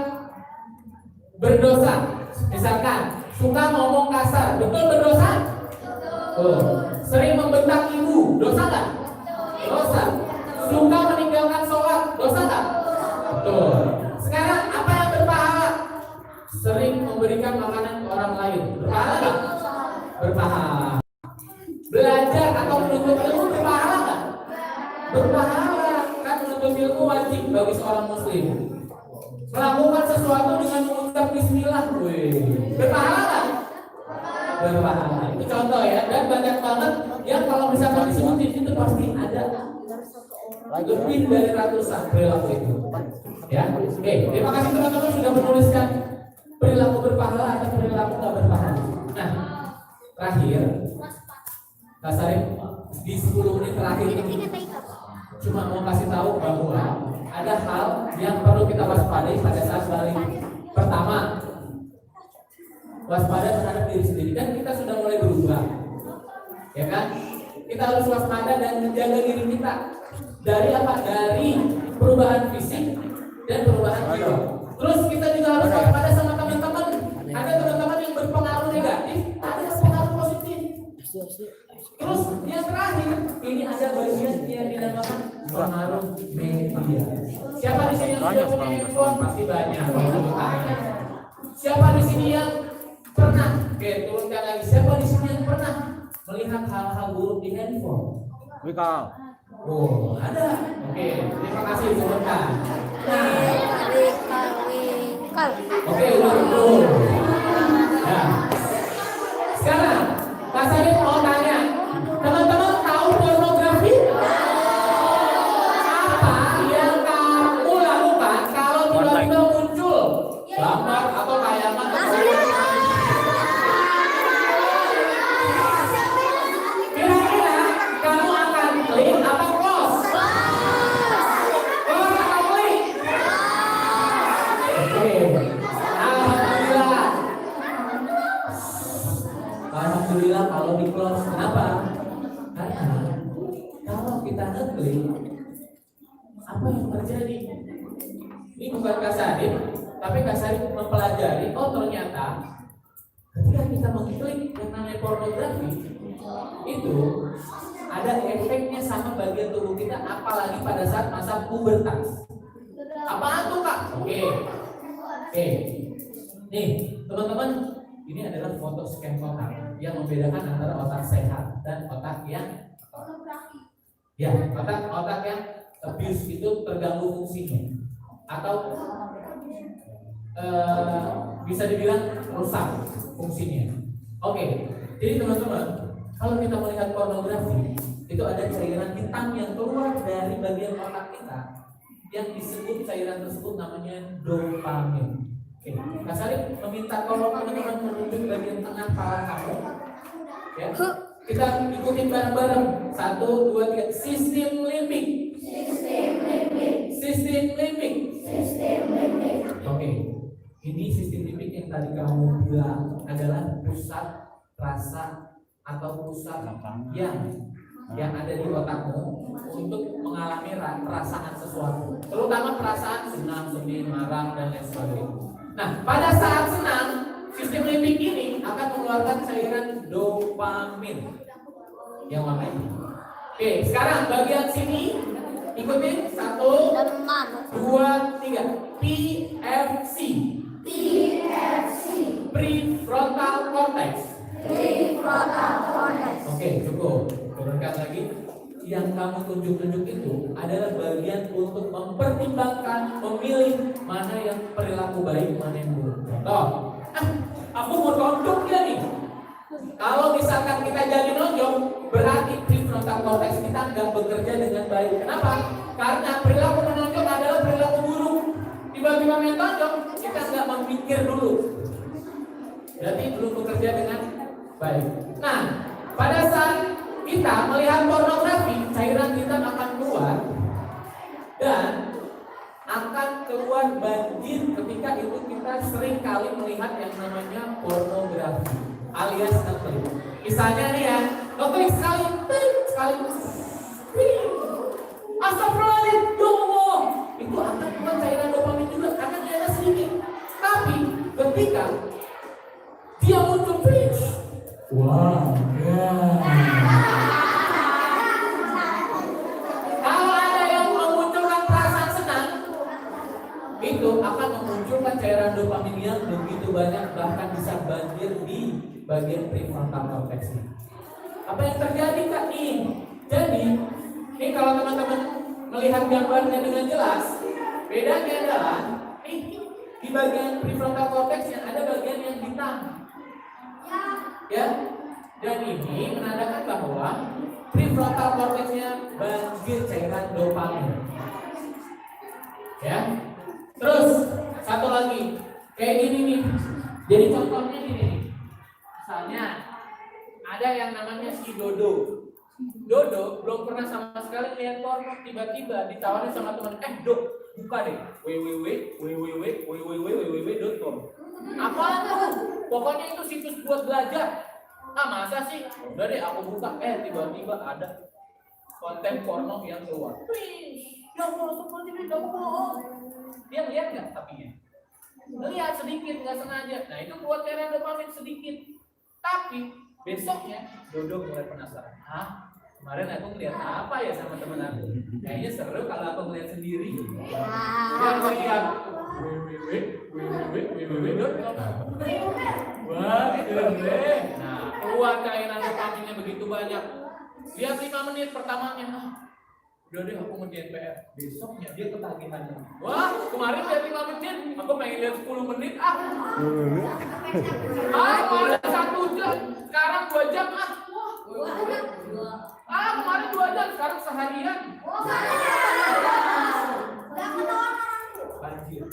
berdosa? Misalkan, suka ngomong kasar, betul berdosa? Sering membentak ibu, dosa nggak? Dosa. Suka meninggalkan sholat, dosa nggak? Betul. Sekarang, apa yang berpahala? Sering memberikan makanan ke orang lain, berpahala nggak? Berpahala. Belajar atau menuntut ilmu berpahala nggak? Berpahala, kan menuntut ilmu wajib bagi seorang muslim. Melakukan sesuatu dengan mengucap bismillah, berpahala nggak? Berpahala. Itu contoh ya, dan banyak banget yang kalau misalkan disebutin itu pasti ada lebih dari ratusan perilaku itu. Ya, oke. Terima kasih teman-teman sudah menuliskan perilaku berpahala atau perilaku nggak berpahala. Nah, terakhir. Kak Syarif, di 10 menit terakhir ini cuma mau kasih tahu bahwa ada hal yang perlu kita waspadai pada saat balik. Pertama, waspada terhadap diri sendiri, dan kita sudah mulai berubah, ya kan? Kita harus waspada dan menjaga diri kita dari apa? Dari perubahan fisik dan perubahan jiwa. Terus kita juga harus waspada sama teman-teman. Ada teman-teman yang berpengaruh negatif, ada yang berpengaruh positif. Terus yang terakhir, ini ada bagian yang dinamakan pengaruh media. Siapa di sini yang sudah punya handphone? Pasti banyak. Siapa di sini yang pernah? Oke, turunkan lagi. Siapa di sini yang pernah melihat hal-hal buruk di handphone? Wikal. Oh, ada. Oke, terima kasih sebentar. Nah, oke, udah betul. Ya. Sekarang, Kak Salim mau tanya, teman-teman tahu pornografi? Apa yang kamu lakukan kalau tiba-tiba muncul gambar atau tayangan atau kira-kira kamu akan klik atau close? Close atau klik? Oke, alhamdulillah. Alhamdulillah kalau di close. Kenapa? Karena kalau kita ngeklik, apa yang terjadi? Ini bukan Kak Sadim, tapi Kak Sadim mempelajari. Oh ternyata ketika kita mengklik yang namanya pornografi, itu ada efeknya sama bagian tubuh kita, apalagi pada saat masa pubertas. Apaan tuh Kak? Oke. Nih teman-teman, ini adalah foto scan otak yang membedakan antara otak sehat dan otak yang otak yang abuse itu terganggu fungsinya atau bisa dibilang rusak fungsinya. Oke, jadi teman-teman, kalau kita melihat pornografi itu ada cairan hitam yang keluar dari bagian otak kita yang disebut cairan tersebut namanya dopamin. Oke, Kak Salim meminta tolong teman-teman menunjuk bagian tengah kepala kamu. Ya, kita ikutin bareng-bareng. 1, 2, 3. Sistem limbik. Oke, ini sistem limbik yang tadi kamu bilang adalah pusat rasa atau pusat yang ada di otakmu untuk mengalami perasaan sesuatu, terutama perasaan senang, sedih, marah dan lain sebagainya. Nah, pada saat senang, sistem limbik ini akan mengeluarkan cairan dopamin yang warna ini. Oke, sekarang bagian sini ikutin 1, 2, 3. PFC. Prefrontal cortex. Oke, cukup. Turunkan lagi. Yang kamu tunjuk-tunjuk itu adalah bagian untuk mempertimbangkan, memilih mana yang perilaku baik, mana yang buruk. Contoh, aku mau nonjok ya nih. Kalau misalkan kita jadi nonjok, berarti prefrontal cortex kita nggak bekerja dengan baik. Kenapa? Karena perilaku menonjok adalah perilaku buruk. Tiba-tiba main nonjok, kita nggak memikir dulu. Berarti belum bekerja dengan baik. Nah, pada saat kita melihat pornografi, cairan kita akan keluar dan akan keluar banjir ketika itu kita sering kali melihat yang namanya pornografi alias ngeklik. Misalnya nih ya, ngeklik sekali, astagfirullahaladzim, ya Allah, itu akan keluar cairan dopamin juga karena dia sedikit. Tapi ketika dia muncul twitch, wow, kalau ada yang memunculkan perasaan senang, itu akan memunculkan cairan dopamin yang begitu banyak, bahkan bisa banjir di bagian prefrontal cortex. Apa yang terjadi Kak nih? Jadi, ini kalau teman-teman melihat gambarnya dengan jelas, bedanya adalah di bagian prefrontal cortex yang ada bagian yang hitam. Ya, dan ini menandakan bahwa prefrontal cortex-nya banjir cairan dopamin. Ya, terus satu lagi kayak gini nih. Jadi contohnya gini nih. Misalnya ada yang namanya si Dodo. Dodo belum pernah sama sekali lihat porno, tiba-tiba ditawarin sama teman, Dok, buka deh www.com. Apaan tuh? Pokoknya itu situs buat belajar. Masa sih? Udah deh aku buka, tiba-tiba ada konten porno yang keluar. Ya Allah, seperti ini kamu bohong. Dia lihat nggak tapinya? Lihat sedikit, nggak sengaja. Nah itu buat cairan dopamin sedikit. Tapi besoknya Dodo mulai penasaran. Kemarin aku ngeliat apa ya sama temen aku? Kayaknya seru kalau aku ngeliat sendiri. Dia ngeliat www.com. Wah, keren deh. Nah, keluar cairan dopaminnya begitu banyak. Lihat 5 menit pertamanya, Udah deh aku mau GPR. Besoknya dia ketagihannya. Wah, kemarin dia 5 menit, aku pengen lihat 10 menit ah. Kemarin 1 jam, sekarang 2 jam ah. Kemarin 2 jam, sekarang seharian. Banjir.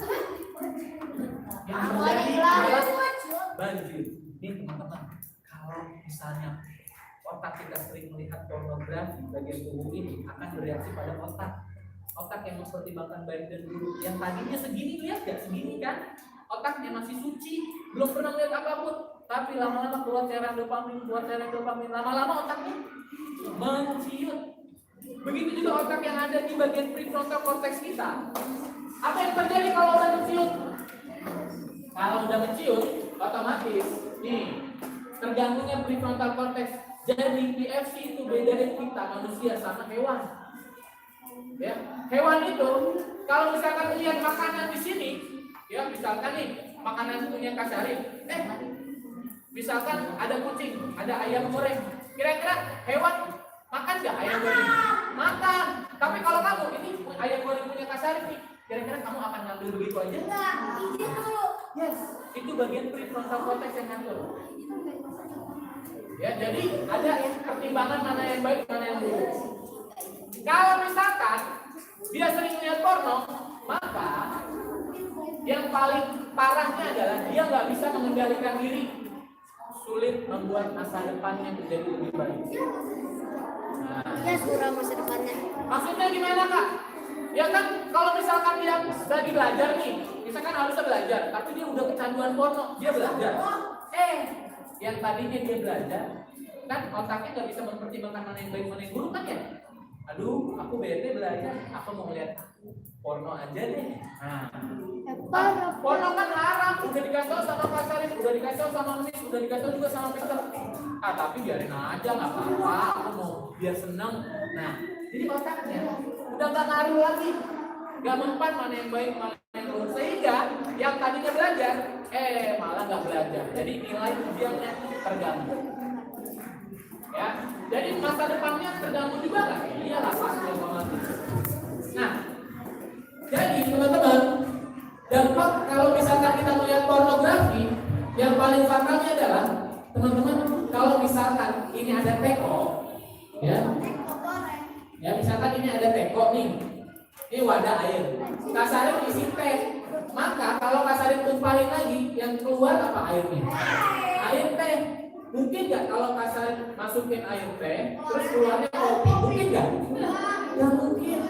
Yang terjadi adalah banjir. Ini teman-teman, kalau misalnya otak kita sering melihat pornografi, bagian tubuh ini akan bereaksi pada otak. Otak yang mempertimbangkan baik dan buruk. Yang tadinya segini, lihat gak? Segini kan? Otaknya masih suci, belum pernah lihat apapun. Tapi lama-lama keluar cairan dopamin, lama-lama otaknya menciut. Begitu juga otak yang ada di bagian prefrontal cortex kita. Apa yang terjadi kalau udah menciut? Kalau udah menciut, otomatis nih terganggunya prefrontal cortex. Jadi PFC itu bedain kita manusia sama hewan. Ya, hewan itu kalau misalkan lihat makanan di sini, ya misalkan nih makanan punya Kak Syarif, misalkan ada kucing, ada ayam goreng, kira-kira hewan makan nggak ayam goreng? Makan. Tapi kalau kamu ini ayam goreng punya Kak Syarif nih, kira-kira kamu akan ngambil begitu aja? Yes, itu bagian prefrontal cortex yang ngatur. Ya, jadi ada pertimbangan mana yang baik, mana yang buruk. Kalau misalkan dia sering lihat porno, maka yang paling parahnya adalah dia nggak bisa mengendalikan diri, sulit membuat masa depannya menjadi lebih baik. Ya suram masa depannya. Maksudnya gimana Kak? Ya kan kalau misalkan dia lagi belajar nih, misalkan harusnya belajar, tapi dia udah kecanduan porno, dia belajar. Yang tadinya dia belajar, kan otaknya nggak bisa mempertimbangkan mana yang baik mana yang buruk kan ya. Aduh, aku bete belajar, aku mau lihat porno aja deh. Porno kan haram, udah dikasih tau sama Kak Syarif, udah dikasih tau sama Miss, udah dikasih tau juga sama Peter. Tapi biarin aja, nggak apa-apa, aku mau biar seneng. Nah, jadi otaknya udah nggak ngaruh lagi, nggak mempan mana yang baik mana yang buruk, sehingga yang tadinya belajar, malah nggak belajar. Jadi nilai ujiannya terganggu. Ya, jadi masa depannya terganggu juga nggak? Iyalah pasti otomatis. Nah, jadi teman-teman, dampak kalau misalkan kita melihat pornografi, yang paling fatalnya adalah teman-teman kalau misalkan ini ada teko, ya misalkan ini ada teko nih, ini wadah air, Kak Syarif isi teh, maka kalau Kak Syarif tumpahin lagi, yang keluar apa airnya? Air teh. Mungkin nggak kalau Kak Syarif masukin air teh, terus keluarnya kopi? Mungkin nggak? Nggak mungkin.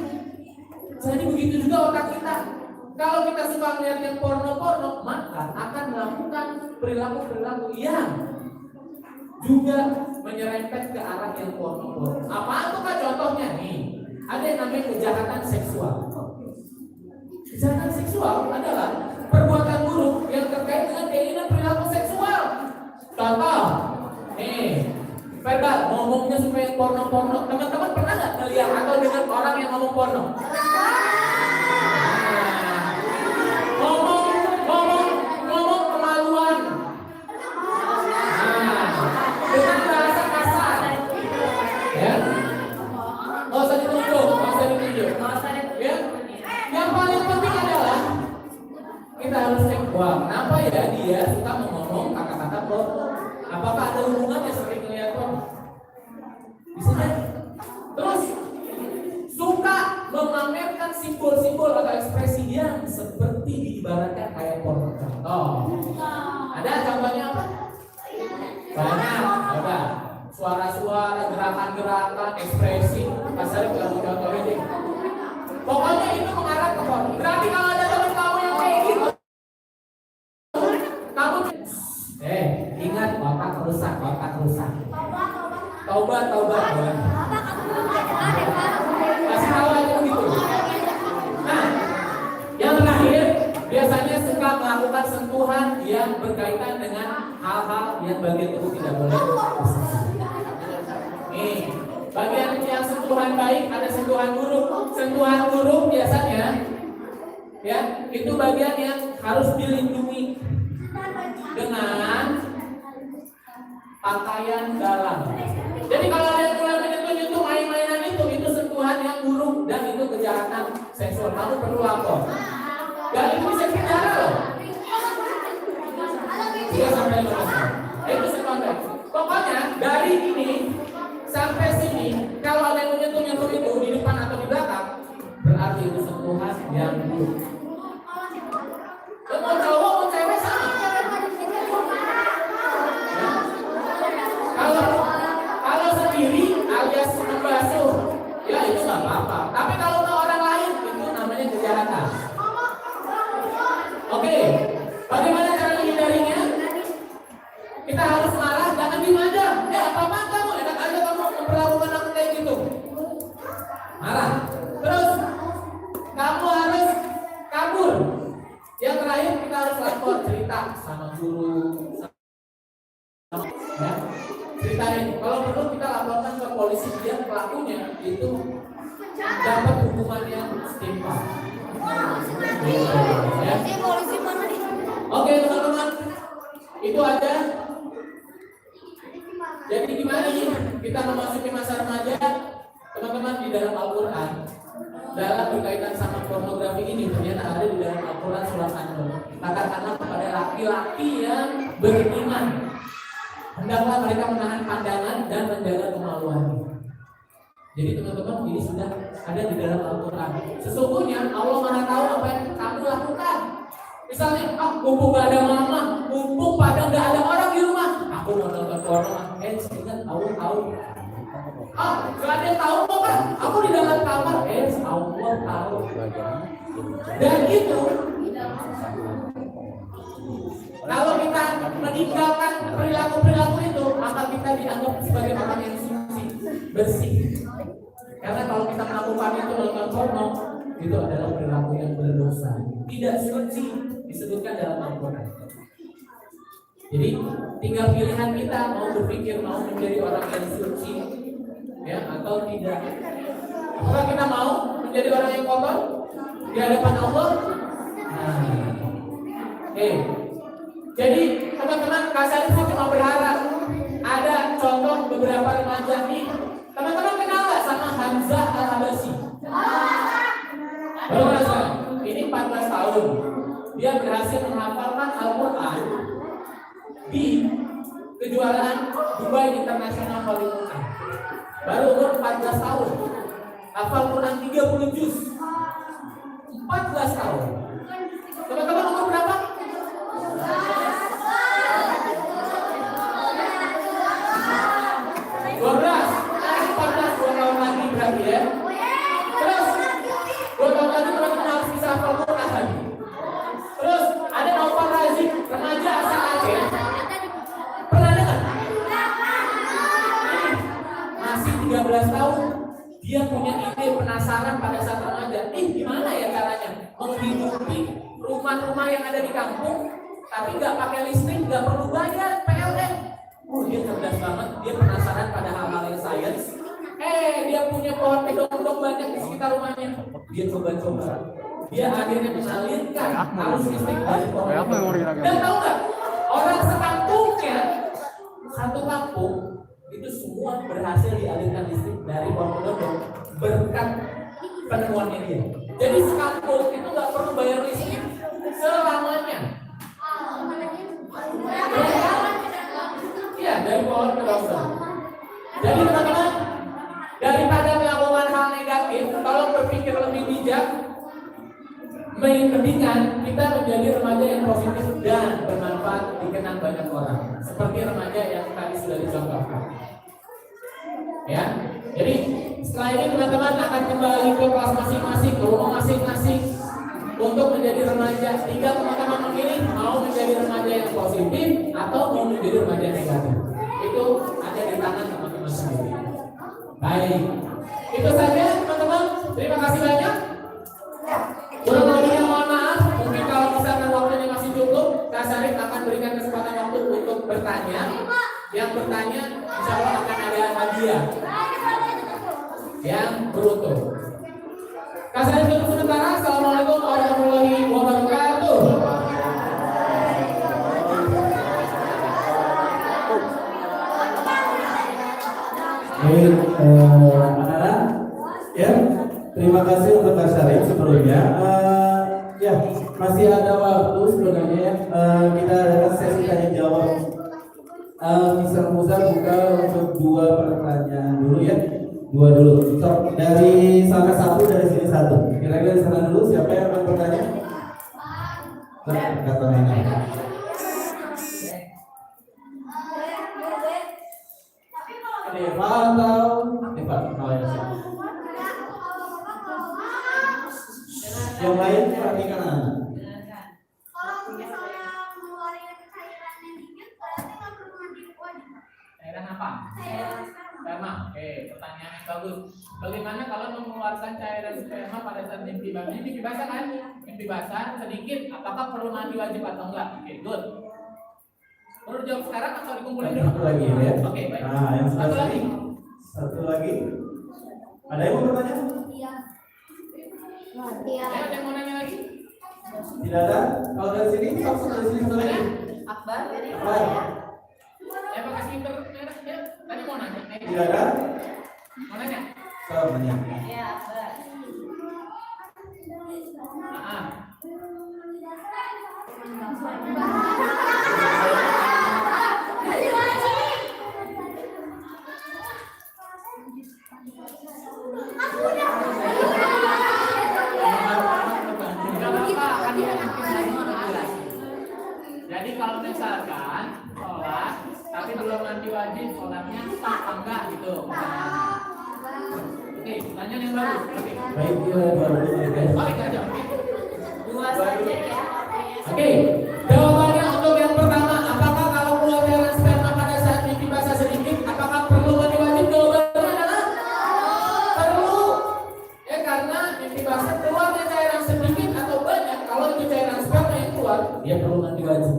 Jadi begitu juga otak kita. Kalau kita suka melihat yang porno-porno, maka akan melakukan perilaku-perilaku yang juga menyerempet ke arah yang porno-porno. Apaan tuh Kak contohnya nih? Ada yang namanya kejahatan seksual. Kejahatan seksual adalah perbuatan buruk yang terkait dengan keinginan perilaku seksual. Contoh, Verbal ngomongnya supaya porno-porno. Teman-teman pernah nggak melihat atau dengar orang yang ngomong porno? Ngomong kemaluan. Dengan bahasa kasar. Ya. Nggak usah ditunjuk. Ya. Yang paling penting adalah kita harus cek, wah, kenapa ya dia suka ngomong kata-kata porno? Apakah ada hubungannya sering melihat porno? Bisa jadi. Terus suka memamerkan simbol-simbol atau ekspresi yang seperti diibaratkan kayak porno. Ada contohnya apa? Banyak. Ada suara-suara, gerakan-gerakan, ekspresi. Kasar kamu contohnya deh. Pokoknya itu mengarah ke porno. Berarti kalau ada teman kamu yang kayak gitu, kamu ingat otak rusak. Taubat. Kasih tahu aja begitu. Nah, yang terakhir biasanya suka melakukan sentuhan yang berkaitan dengan hal-hal yang bagian tubuh tidak boleh. Nih, bagian yang sentuhan baik ada sentuhan buruk. Sentuhan buruk biasanya, ya, itu bagian yang harus dilindungi dengan pakaian dalam. Jadi kalau ada yang mulai menyentuh main-mainan itu sentuhan yang buruk. kejahatan seksual, kamu perlu lapor. Dan itu bisa dipenjara loh. 3 sampai 5 tahun. Itu sekonteks. Pokoknya dari ini sampai sini, kalau ada yang menyentuh itu di depan atau di belakang, berarti itu sentuhan yang buruk. Mau cowok mau cewek sama. Ya. Kalau sendiri alias membasuh, ya itu nggak apa-apa. Tapi kalau ke orang lain itu namanya kejahatan. Oke, bagaimana cara menghindarinya? Kita harus marah, jangan diem aja. Apa-apa kamu, enak aja kamu memperlakukan aku kayak gitu. Marah. Terus kamu harus kabur. Yang terakhir kita harus lapor, cerita sama guru. Ya. Ceritain. Kalau perlu kita laporkan ke polisi biar pelakunya itu dapat hukuman yang setimpal. Ya. Oke teman-teman, itu aja. Jadi gimana nih kita memasuki masa remaja, teman-teman, di dalam Al-Quran dalam berkaitan sama pornografi ini ternyata ada di dalam Al-Quran surat An-Nur. Katakanlah kepada laki-laki yang beriman, hendaklah mereka menahan pandangan dan menjaga kemaluannya. Jadi teman-teman, ini sudah ada di dalam Al-Quran. Sesungguhnya Allah Maha tahu apa yang kamu lakukan. Misalnya, mumpung gak ada mama, mumpung pada gak ada orang di rumah, aku mau nonton porno. Ingat tahu. Gak ada yang tahu kok kan? Aku di dalam kamar. Allah tahu. Dan itu, kalau kita meninggalkan perilaku itu, maka kita dianggap sebagai orang yang suci, bersih. Karena kalau kita melakukan itu nonton porno, itu adalah perilaku yang berdosa, tidak suci, disebutkan dalam Al-Quran. Jadi tinggal pilihan kita mau berpikir mau menjadi orang yang suci, ya atau tidak. Apakah kita mau menjadi orang yang kotor di hadapan Allah? Oke. Jadi teman-teman, Kasar itu cuma berharap ada contoh beberapa remaja ini. Teman-teman kenal nggak sama Hamzah Al-Habasyi? Ini 14 tahun. Dia berhasil menghafalkan Al-Quran di kejuaraan Dubai International Holy Quran. Baru umur 14 tahun. Hafal Quran 30 juz. 14 tahun. Teman-teman umur berapa? 12. 14, 2 tahun lagi berarti ya. Terus 2 tahun lagi teman-teman harus bisa hafal Quran lagi. Terus ada Naufal Razik, remaja asal Aceh. Pernah dengar? Masih 13 tahun. Dia punya ide, penasaran pada saat remaja. Gimana ya caranya menghidupi rumah-rumah yang ada di kampung, tapi nggak pakai listrik, nggak perlu bayar PLN. Dia cerdas banget. Dia penasaran pada hal-hal yang sains. Dia punya pohon kedong-kedong banyak di sekitar rumahnya. Dia coba-coba. Dia akhirnya mengalirkan arus listrik dari pohon. Dan tahu nggak? Orang sekampungnya, satu kampung itu semua berhasil dialirkan listrik dari pohon kedong berkat penemuannya dia. Jadi sekampung itu nggak perlu bayar listrik selamanya. Iya, dari pohon kedong. Jadi teman-teman, daripada melakukan hal negatif, tolong berpikir lebih bijak. Mendingan kita menjadi remaja yang positif dan bermanfaat dikenang banyak orang, seperti remaja yang tadi sudah dicontohkan. Ya, jadi setelah ini teman-teman akan kembali ke kelas masing-masing, ke rumah masing-masing untuk menjadi remaja. Tinggal teman-teman memilih mau menjadi remaja yang positif atau mau menjadi remaja negatif. Itu ada di tangan teman-teman sendiri. Baik, itu saja teman-teman. Terima kasih banyak. Kurang lebihnya mohon maaf. Mungkin kalau misalkan waktunya masih cukup, Kak Sarif akan berikan kesempatan waktu untuk bertanya. Yang bertanya, insya Allah akan ada hadiah yang beruntung. Kak Sarif tunggu sementara. Assalamualaikum warahmatullahi wabarakatuh. Baik, anak-anak, ya. Terima kasih untuk Kak Syarif sebelumnya. Ya, masih ada waktu sebenarnya ya. Kita adakan sesi tanya jawab. Bisa Musa buka untuk 2 pertanyaan dulu ya. 2 dulu. So, dari sana 1, dari sini 1. Kira-kira di sana dulu siapa yang akan bertanya? Kata mana? Eva atau Eva? Yang lain perhatikan anak. Kalau misalnya mengeluarkan cairan yang dikit, berarti nggak perlu mandi wajib. Cairan apa? Cairan Sperma. Oke, pertanyaan yang bagus. Bagaimana kalau mengeluarkan cairan sperma pada saat mimpi basah? Ini mimpi basah kan? Mimpi basah sedikit. Apakah perlu mandi wajib atau enggak? Oke, good. Perlu jawab sekarang atau dikumpulin dulu? Satu lagi ya. Oke, baik. Nah, yang Satu lagi. Satu lagi. Ada yang mau bertanya? Iya. Ada yang mau nanya lagi? Tidak ada. Kalau dari sini, langsung dari sini satu lagi. Akbar, jadi Apa? Ya, pakai speaker. Ya, tadi mau nanya. Tidak ada. Mau nanya? Soalnya. ya Akbar. Ah. Jadi kalau misalkan sholat tapi belum mandi wajib, sholatnya sah apa enggak gitu. Oke, pertanyaan yang bagus. Oke. Baik, kita baru guys. Balik aja. Dua saja ya. Oke, jawabannya untuk yang pertama, apakah kalau keluar cairan sperma pada saat mimpi basah sedikit, apakah perlu mandi wajib? Jawabannya adalah perlu. Ya karena mimpi basah keluarnya cairan sedikit atau banyak, kalau itu cairan sperma yang keluar, dia perlu mandi wajib.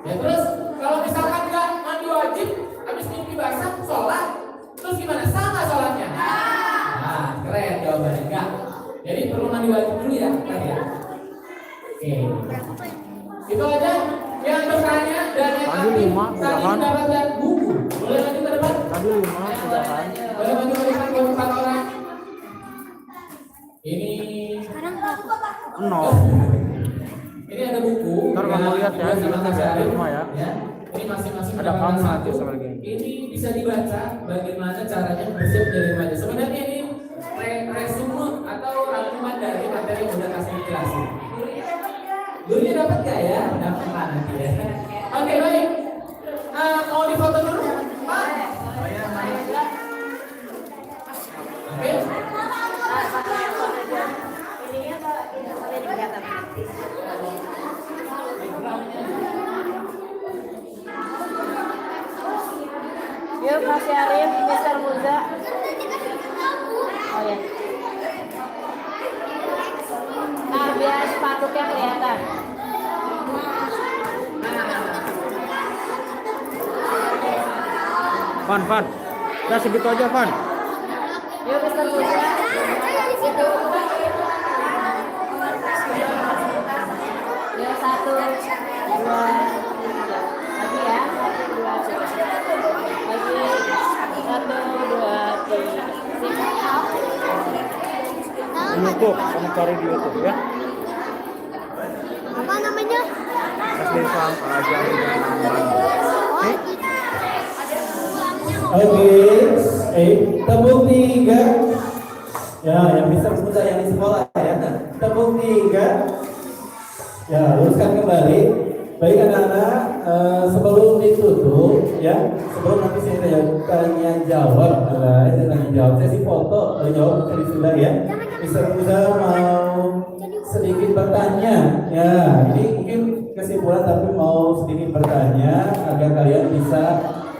Ya terus kalau misalkan nggak mandi wajib, habis mimpi basah, sholat, terus gimana? Sama sholatnya? Nah, keren jawabannya enggak. Jadi perlu mandi wajib dulu ya, kan ya? Oke. Itu aja yang bertanya dan yang Tadi aktif 5, tadi udahan. mendapatkan buku. Boleh lanjut ke depan? Tadi 5 sudah kan. Boleh maju ke depan buat 4 orang. Ini 0. ini ada buku. Ntar kamu lihat ya, Dua sama di Kak Syarif. rumah ya. Ini masing-masing Ada mendapatkan kamu satu. nanti sama lagi. Ini bisa dibaca bagaimana caranya bersiap dari remaja. Sebenarnya ini resume atau rangkuman dari materi yang udah kasih jelasin. Gurunya dapat gak ya? Dapat lah nanti ya. Oke, baik. Mau difoto dulu? Pak? Oke. Yuk Mas Syarif, Mr. Muza. Oh ya. Nah, biar spanduknya kelihatan. Van. Udah segitu aja, Van. Yuk Mr. Muza. Itu. Ya, 1, 2, 3. Lagi ya. 1, 2, 3. Lagi. 1, 2, 3. Di YouTube, kamu cari di YouTube ya. Apa namanya? SD Islam Al-Azhar Bandung. Oke. Oke, tepuk 3. Ya, yang bisa muda yang di sekolah ya. Tepuk 3. Ya, luruskan kembali. Baik anak-anak, sebelum ditutup ya, sebelum nanti saya tanya jawab, sesi foto jawab tadi sudah ya. Bisa mau sedikit bertanya ya. Ini mungkin kesimpulan tapi mau sedikit bertanya agar kalian bisa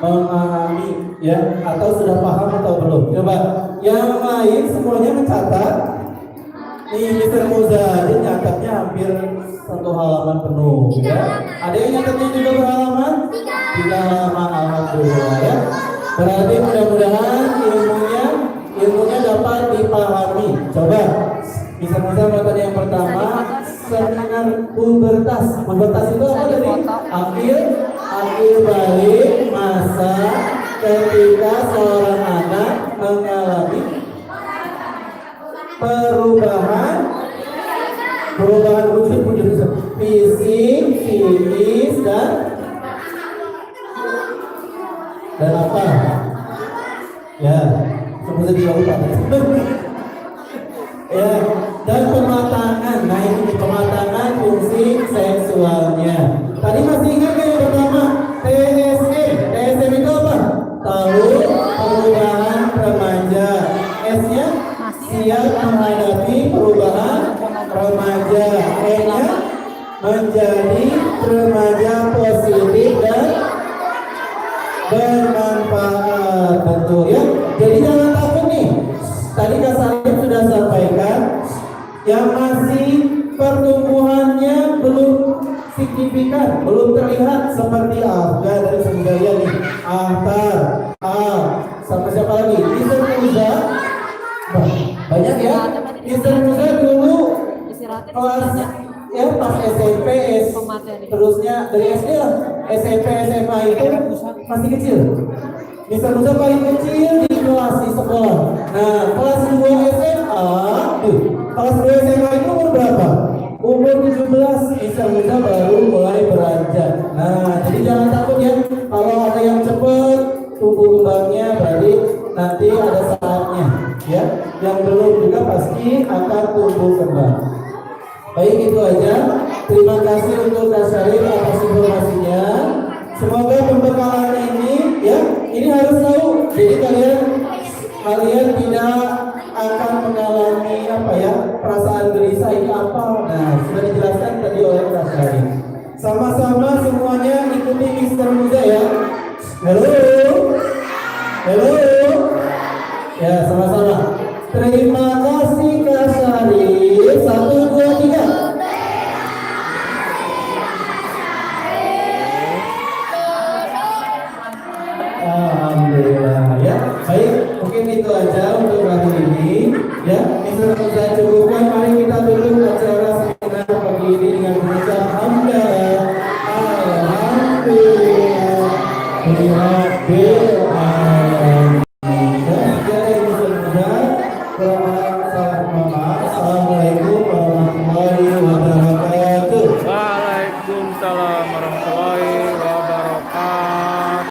memahami ya, atau sudah paham atau belum. Coba yang lain semuanya mencatat. Nih Mr. Muzari nyatatnya hampir 1 halaman penuh ya. Ada yang nyatatnya juga berhalaman? 3 halaman, alhamdulillah ya. Berarti mudah-mudahan ilmunya dapat dipahami. Coba Mr. Muzari materi yang pertama, seminar pubertas. Pubertas itu apa tadi? Akhir balik masa ketika seorang anak mengalami tahu pada. Ya, dan pematangan. Nah ini pematangan fungsi seksualnya. Tadi masih ingat kan yang pertama TSM. TSM itu apa? Tahu perubahan remaja. S-nya siap menghadapi perubahan remaja. E-nya menjadi remaja positif dan bermanfaat. Betul ya. Jadi jangan takut nih. Tadi Kak Salim sudah sampaikan yang masih pertumbuhannya belum signifikan, belum terlihat seperti Afga dari Senggaya nih, Ahtar, sama siapa lagi? Mister Muza, banyak ya. Mister Muza dulu kelas ya pas SMP, terusnya dari SD lah, SMP, SMA itu masih kecil. Mister Musa paling kecil di kelas di sekolah. Nah, kelas 2 SMA, kelas 2 SMA itu umur berapa? Umur 17, Mister Musa baru mulai beranjak. Nah, jadi jangan takut ya. Kalau ada yang cepat tumbuh kembangnya, berarti nanti ada saatnya. Ya, yang belum juga pasti akan tumbuh kembang. Baik, itu aja. Terima kasih untuk Kak Syarif atas informasinya. Semoga pembekalan ini ya, ini harus tahu. Jadi kalian tidak akan mengalami apa ya, perasaan gelisah ini apa. Nah, sudah dijelaskan tadi oleh Kak Syarif. Sama-sama semuanya ikuti Mister Muza ya. Halo. Ya, sama-sama. Terima